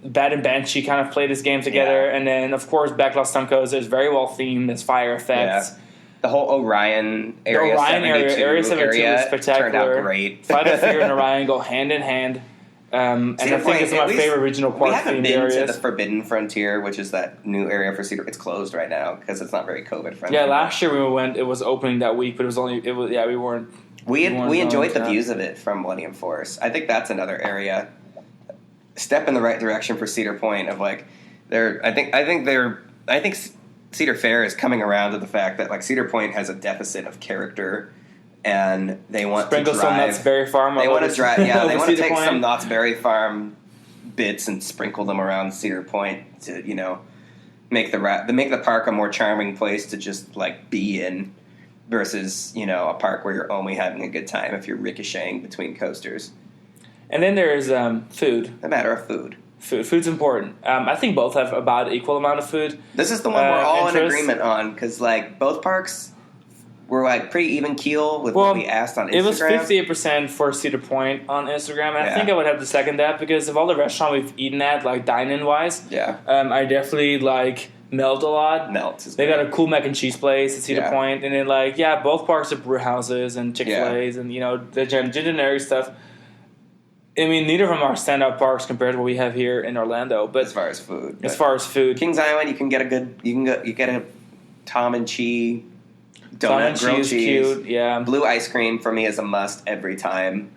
[SPEAKER 1] and Banshee kind of play this game together,
[SPEAKER 2] Yeah.
[SPEAKER 1] and then of course Backlash Stunt Coaster is very well themed. There's fire effects.
[SPEAKER 2] Yeah. The whole Orion area,
[SPEAKER 1] The Orion area 72 is spectacular.
[SPEAKER 2] turned out great.
[SPEAKER 1] Flight of Fear and Orion go hand in hand. And
[SPEAKER 2] Cedar
[SPEAKER 1] I think
[SPEAKER 2] Point,
[SPEAKER 1] it's
[SPEAKER 2] at
[SPEAKER 1] my
[SPEAKER 2] least
[SPEAKER 1] favorite original
[SPEAKER 2] We
[SPEAKER 1] park
[SPEAKER 2] haven't
[SPEAKER 1] themed
[SPEAKER 2] been
[SPEAKER 1] areas.
[SPEAKER 2] to the Forbidden Frontier, which is that new area for Cedar. It's closed right now because it's not very COVID friendly.
[SPEAKER 1] Yeah, last year we went. It was opening that week, but we weren't.
[SPEAKER 2] We
[SPEAKER 1] weren't
[SPEAKER 2] enjoyed
[SPEAKER 1] going
[SPEAKER 2] the
[SPEAKER 1] to.
[SPEAKER 2] views of it from Millennium Force. I think that's another area. Step in the right direction for Cedar Point of like, I think Cedar Fair is coming around to the fact that like Cedar Point has a deficit of character, and they want
[SPEAKER 1] Sprinkle
[SPEAKER 2] to
[SPEAKER 1] some
[SPEAKER 2] drive.
[SPEAKER 1] Knott's Berry Farm.
[SPEAKER 2] They want to drive. Yeah, they want to
[SPEAKER 1] Cedar
[SPEAKER 2] take
[SPEAKER 1] Point.
[SPEAKER 2] some Knott's Berry Farm bits and sprinkle them around Cedar Point to make the park a more charming place to just like be in, versus a park where you're only having a good time if you're ricocheting between coasters.
[SPEAKER 1] And then there's food.
[SPEAKER 2] A matter of food.
[SPEAKER 1] Food's important. I think both have about equal amount of food.
[SPEAKER 2] This is the one we're all in
[SPEAKER 1] interest.
[SPEAKER 2] agreement on because like both parks were like pretty even keel with what we asked on Instagram.
[SPEAKER 1] It was 58% for Cedar Point on Instagram, and I think I would have to second that because of all the restaurants we've eaten at, like dine-in wise.
[SPEAKER 2] Yeah.
[SPEAKER 1] I definitely like Melt a lot.
[SPEAKER 2] Melt is
[SPEAKER 1] They
[SPEAKER 2] great.
[SPEAKER 1] got a cool mac and cheese place at Cedar Point, and then both parks have brew houses and Chick-fil-A's and the generic stuff. I mean, neither of them are standout parks compared to what we have here in Orlando. But
[SPEAKER 2] as far as food,
[SPEAKER 1] Kings
[SPEAKER 2] Island, you can get you get a Tom and Chi
[SPEAKER 1] Tom
[SPEAKER 2] donut,
[SPEAKER 1] and
[SPEAKER 2] grilled
[SPEAKER 1] cheese,
[SPEAKER 2] cheese,
[SPEAKER 1] cute, yeah.
[SPEAKER 2] blue ice cream for me is a must every time.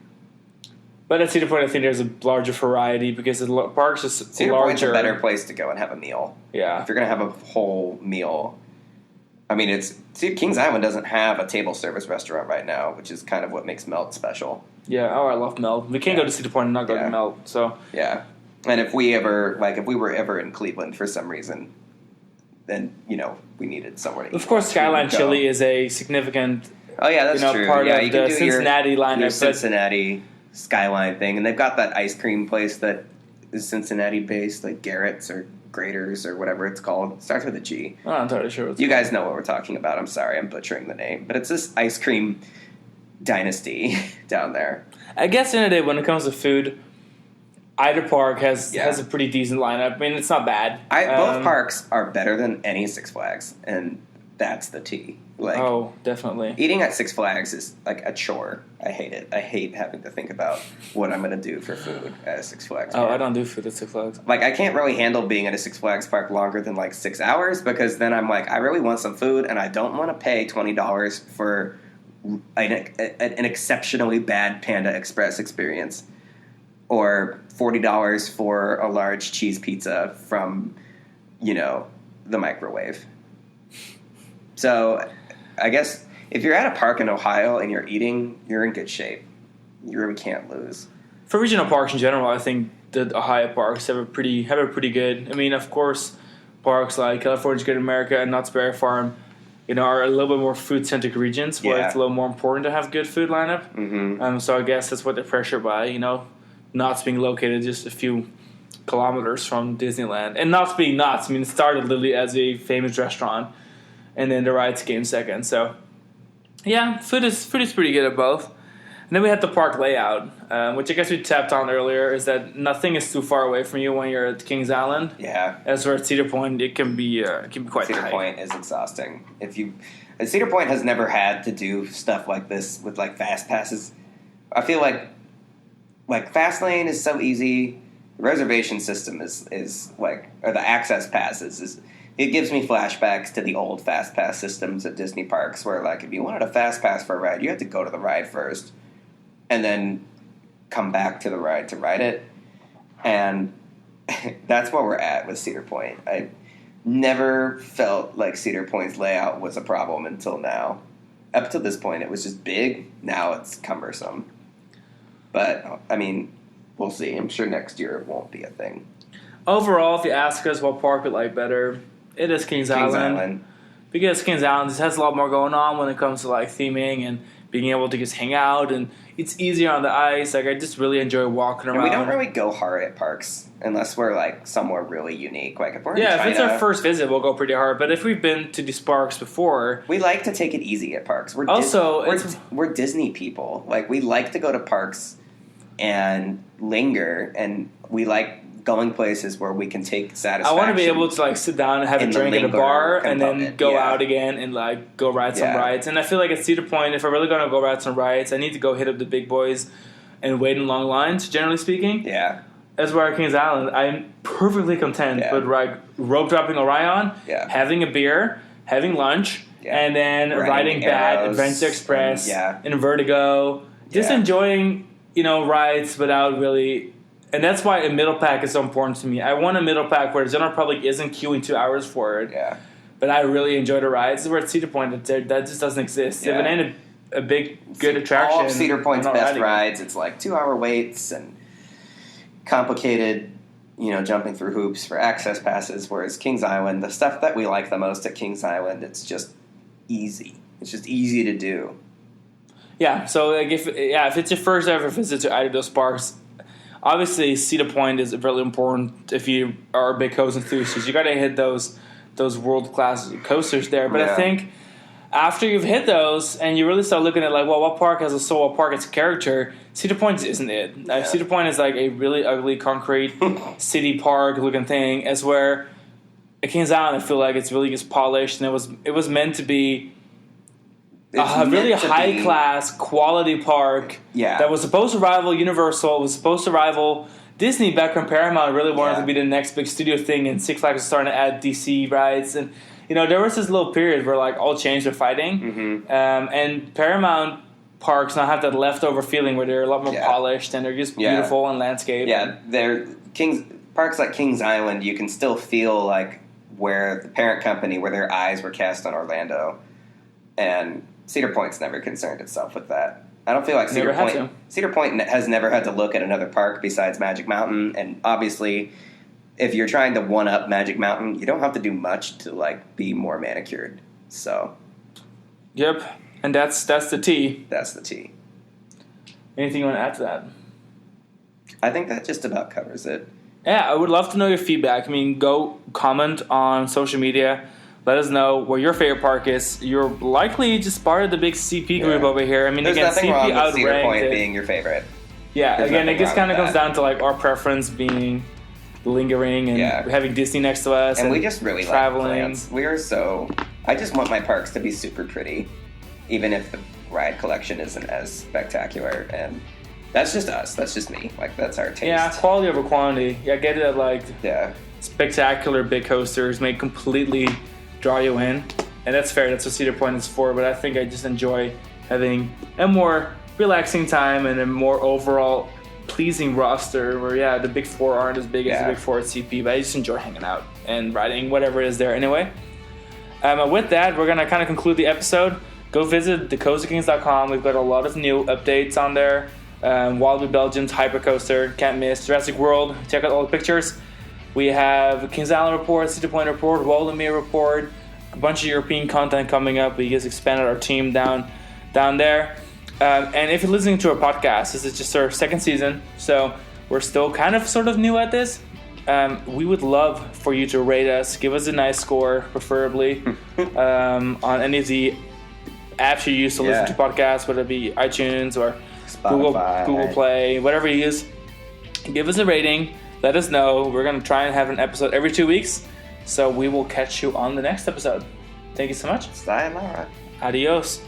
[SPEAKER 1] But at Cedar Point, I think there's a larger variety because the park's just
[SPEAKER 2] Cedar
[SPEAKER 1] larger.
[SPEAKER 2] Point's a better place to go and have a meal.
[SPEAKER 1] Yeah.
[SPEAKER 2] If you're gonna have a whole meal, I mean, Kings Island doesn't have a table service restaurant right now, which is kind of what makes Melt special.
[SPEAKER 1] Yeah, I love Melt. We can't go to Cedar Point and not go to Melt. So
[SPEAKER 2] yeah, and if we were ever in Cleveland for some reason, then we needed somewhere to eat.
[SPEAKER 1] of course, Skyline Chili is a significant.
[SPEAKER 2] Oh yeah, that's true.
[SPEAKER 1] Part
[SPEAKER 2] yeah,
[SPEAKER 1] of
[SPEAKER 2] you can
[SPEAKER 1] the
[SPEAKER 2] do
[SPEAKER 1] Cincinnati lineup.
[SPEAKER 2] your
[SPEAKER 1] but
[SPEAKER 2] Cincinnati Skyline thing, and they've got that ice cream place that is Cincinnati based, like Garrett's or Graders or whatever it's called. It starts with a G.
[SPEAKER 1] I'm not entirely sure.
[SPEAKER 2] You guys know what we're talking about. I'm sorry, I'm butchering the name, but it's this ice cream dynasty down there.
[SPEAKER 1] I guess in the day, when it comes to food, either park has a pretty decent lineup. I mean, it's not bad.
[SPEAKER 2] Both parks are better than any Six Flags, and that's the T. Like,
[SPEAKER 1] oh, definitely.
[SPEAKER 2] Eating at Six Flags is like a chore. I hate it. I hate having to think about what I'm going to do for food at a Six Flags park.
[SPEAKER 1] Oh, I don't do food at Six Flags.
[SPEAKER 2] Like, I can't really handle being at a Six Flags park longer than like 6 hours because then I'm like, I really want some food and I don't want to pay $20 for an exceptionally bad Panda Express experience or $40 for a large cheese pizza from, the microwave. So I guess if you're at a park in Ohio and you're eating, you're in good shape. You really can't lose.
[SPEAKER 1] For regional parks in general, I think the Ohio parks have a pretty good. I mean, of course, parks like California's Great America and Knott's Berry Farm, are a little bit more food-centric regions where it's a little more important to have good food lineup.
[SPEAKER 2] Mm-hmm.
[SPEAKER 1] So I guess that's what they're pressured by. Knott's being located just a few kilometers from Disneyland, and Knott's being Knott's. I mean, it started literally as a famous restaurant, and then the rides came second. So, yeah, food is pretty good at both. And then we had the park layout, which I guess we tapped on earlier, is that nothing is too far away from you when you're at Kings Island.
[SPEAKER 2] Yeah.
[SPEAKER 1] As we're at Cedar Point, it can be quite
[SPEAKER 2] Cedar
[SPEAKER 1] high.
[SPEAKER 2] Point is exhausting. Cedar Point has never had to do stuff like this with like fast passes. I feel like Fastlane is so easy. The reservation system is like, or the access passes it gives me flashbacks to the old fast pass systems at Disney parks where like if you wanted a fast pass for a ride, you had to go to the ride first and then come back to the ride to ride it. And that's where we're at with Cedar Point. I never felt like Cedar Point's layout was a problem until now. Up to this point, it was just big. Now it's cumbersome. But, I mean, we'll see. I'm sure next year it won't be a thing.
[SPEAKER 1] Overall, if you ask us what park we like better, it is Kings Island. Because Kings Island just has a lot more going on when it comes to like theming and being able to just hang out, and it's easier on the ice. Like I just really enjoy walking around.
[SPEAKER 2] And we don't really go hard at parks unless we're like somewhere really unique. Like if we're in China,
[SPEAKER 1] if it's our first visit, we'll go pretty hard. But if we've been to these parks before,
[SPEAKER 2] we like to take it easy at parks. We're Disney people. Like we like to go to parks and linger, and we like going places where we can take satisfaction.
[SPEAKER 1] I want to be able to like sit down and have a drink at a bar and then go out again and like go ride some rides. And I feel like at Cedar Point, if I'm really going to go ride some rides, I need to go hit up the big boys and wait in long lines, generally speaking.
[SPEAKER 2] Yeah.
[SPEAKER 1] As where at Kings Island, I'm perfectly content with like rope dropping Orion, having a beer, having lunch, and then riding Bat, Adventure Express, and Vertigo. Just enjoying, rides without really... And that's why a middle pack is so important to me. I want a middle pack where the general public isn't queuing 2 hours for it.
[SPEAKER 2] Yeah.
[SPEAKER 1] But I really enjoy the rides. Where at Cedar Point, that just doesn't exist.
[SPEAKER 2] Yeah.
[SPEAKER 1] If it ain't a big, good attraction...
[SPEAKER 2] All of Cedar Point's best rides, it's like 2 hour waits and complicated, jumping through hoops for access passes. Whereas Kings Island, the stuff that we like the most at Kings Island, it's just easy. It's just easy to do.
[SPEAKER 1] Yeah, so like if it's your first ever visit to either of those parks... Obviously, Cedar Point is really important if you are a big coast enthusiast. You got to hit those world-class coasters there. But I think after you've hit those and you really start looking at like, well, what park has a soul, what park has a character, Cedar Point isn't it. Cedar Point is like a really ugly concrete city park looking thing, as where at Kings Island I feel like it's really just polished, and it was meant to be a really high-class, quality park that was supposed to rival Universal, was supposed to rival Disney back when Paramount really wanted to be the next big studio thing, and Six Flags was starting to add DC rides. And, there was this little period where, like, all chains were fighting.
[SPEAKER 2] Mm-hmm.
[SPEAKER 1] And Paramount parks now have that leftover feeling where they're a lot more polished, and they're just beautiful and landscape.
[SPEAKER 2] Yeah, parks like Kings Island, you can still feel, like, where the parent company, where their eyes were cast on Orlando. And... Cedar Point's never concerned itself with that. I don't feel like Cedar Point has never had to look at another park besides Magic Mountain, and obviously, if you're trying to one-up Magic Mountain, you don't have to do much to like be more manicured. So,
[SPEAKER 1] yep, and that's the T.
[SPEAKER 2] That's the T.
[SPEAKER 1] Anything you want to add to that?
[SPEAKER 2] I think that just about covers it.
[SPEAKER 1] Yeah, I would love to know your feedback. I mean, go comment on social media. Let us know where your favorite park is. You're likely just part of the big CP group over here. I mean,
[SPEAKER 2] there's
[SPEAKER 1] again,
[SPEAKER 2] nothing
[SPEAKER 1] CP
[SPEAKER 2] wrong with Cedar Point
[SPEAKER 1] it.
[SPEAKER 2] being your favorite.
[SPEAKER 1] Yeah, again, it just kind of comes down to like our preference being lingering and having Disney next to us,
[SPEAKER 2] and we just really
[SPEAKER 1] traveling.
[SPEAKER 2] Like plans. We are so. I just want my parks to be super pretty, even if the ride collection isn't as spectacular. And that's just us. That's just me. Like that's our taste.
[SPEAKER 1] Yeah, quality over quantity. Yeah, get it. Like spectacular big coasters may completely draw you in, and that's fair. That's what Cedar Point is for. But I think I just enjoy having a more relaxing time and a more overall pleasing roster where, the Big Four aren't as big as the
[SPEAKER 2] Yeah.
[SPEAKER 1] Big Four at CP, but I just enjoy hanging out and riding whatever is there anyway. With that, we're going to kind of conclude the episode. Go visit thecoastokings.com. We've got a lot of new updates on there. Walibi Belgium's Hypercoaster, can't miss. Jurassic World, check out all the pictures. We have Kings Island report, Cedar Point report, Waldameer report, a bunch of European content coming up. We just expanded our team down there. And if you're listening to our podcast, this is just our second season, so we're still kind of sort of new at this. We would love for you to rate us, give us a nice score, preferably, on any of the apps you use to listen to podcasts, whether it be iTunes or
[SPEAKER 2] Spotify.
[SPEAKER 1] Google Play, whatever you use. Give us a rating. Let us know. We're going to try and have an episode every 2 weeks, so we will catch you on the next episode. Thank you so much.
[SPEAKER 2] Sayonara.
[SPEAKER 1] Adios.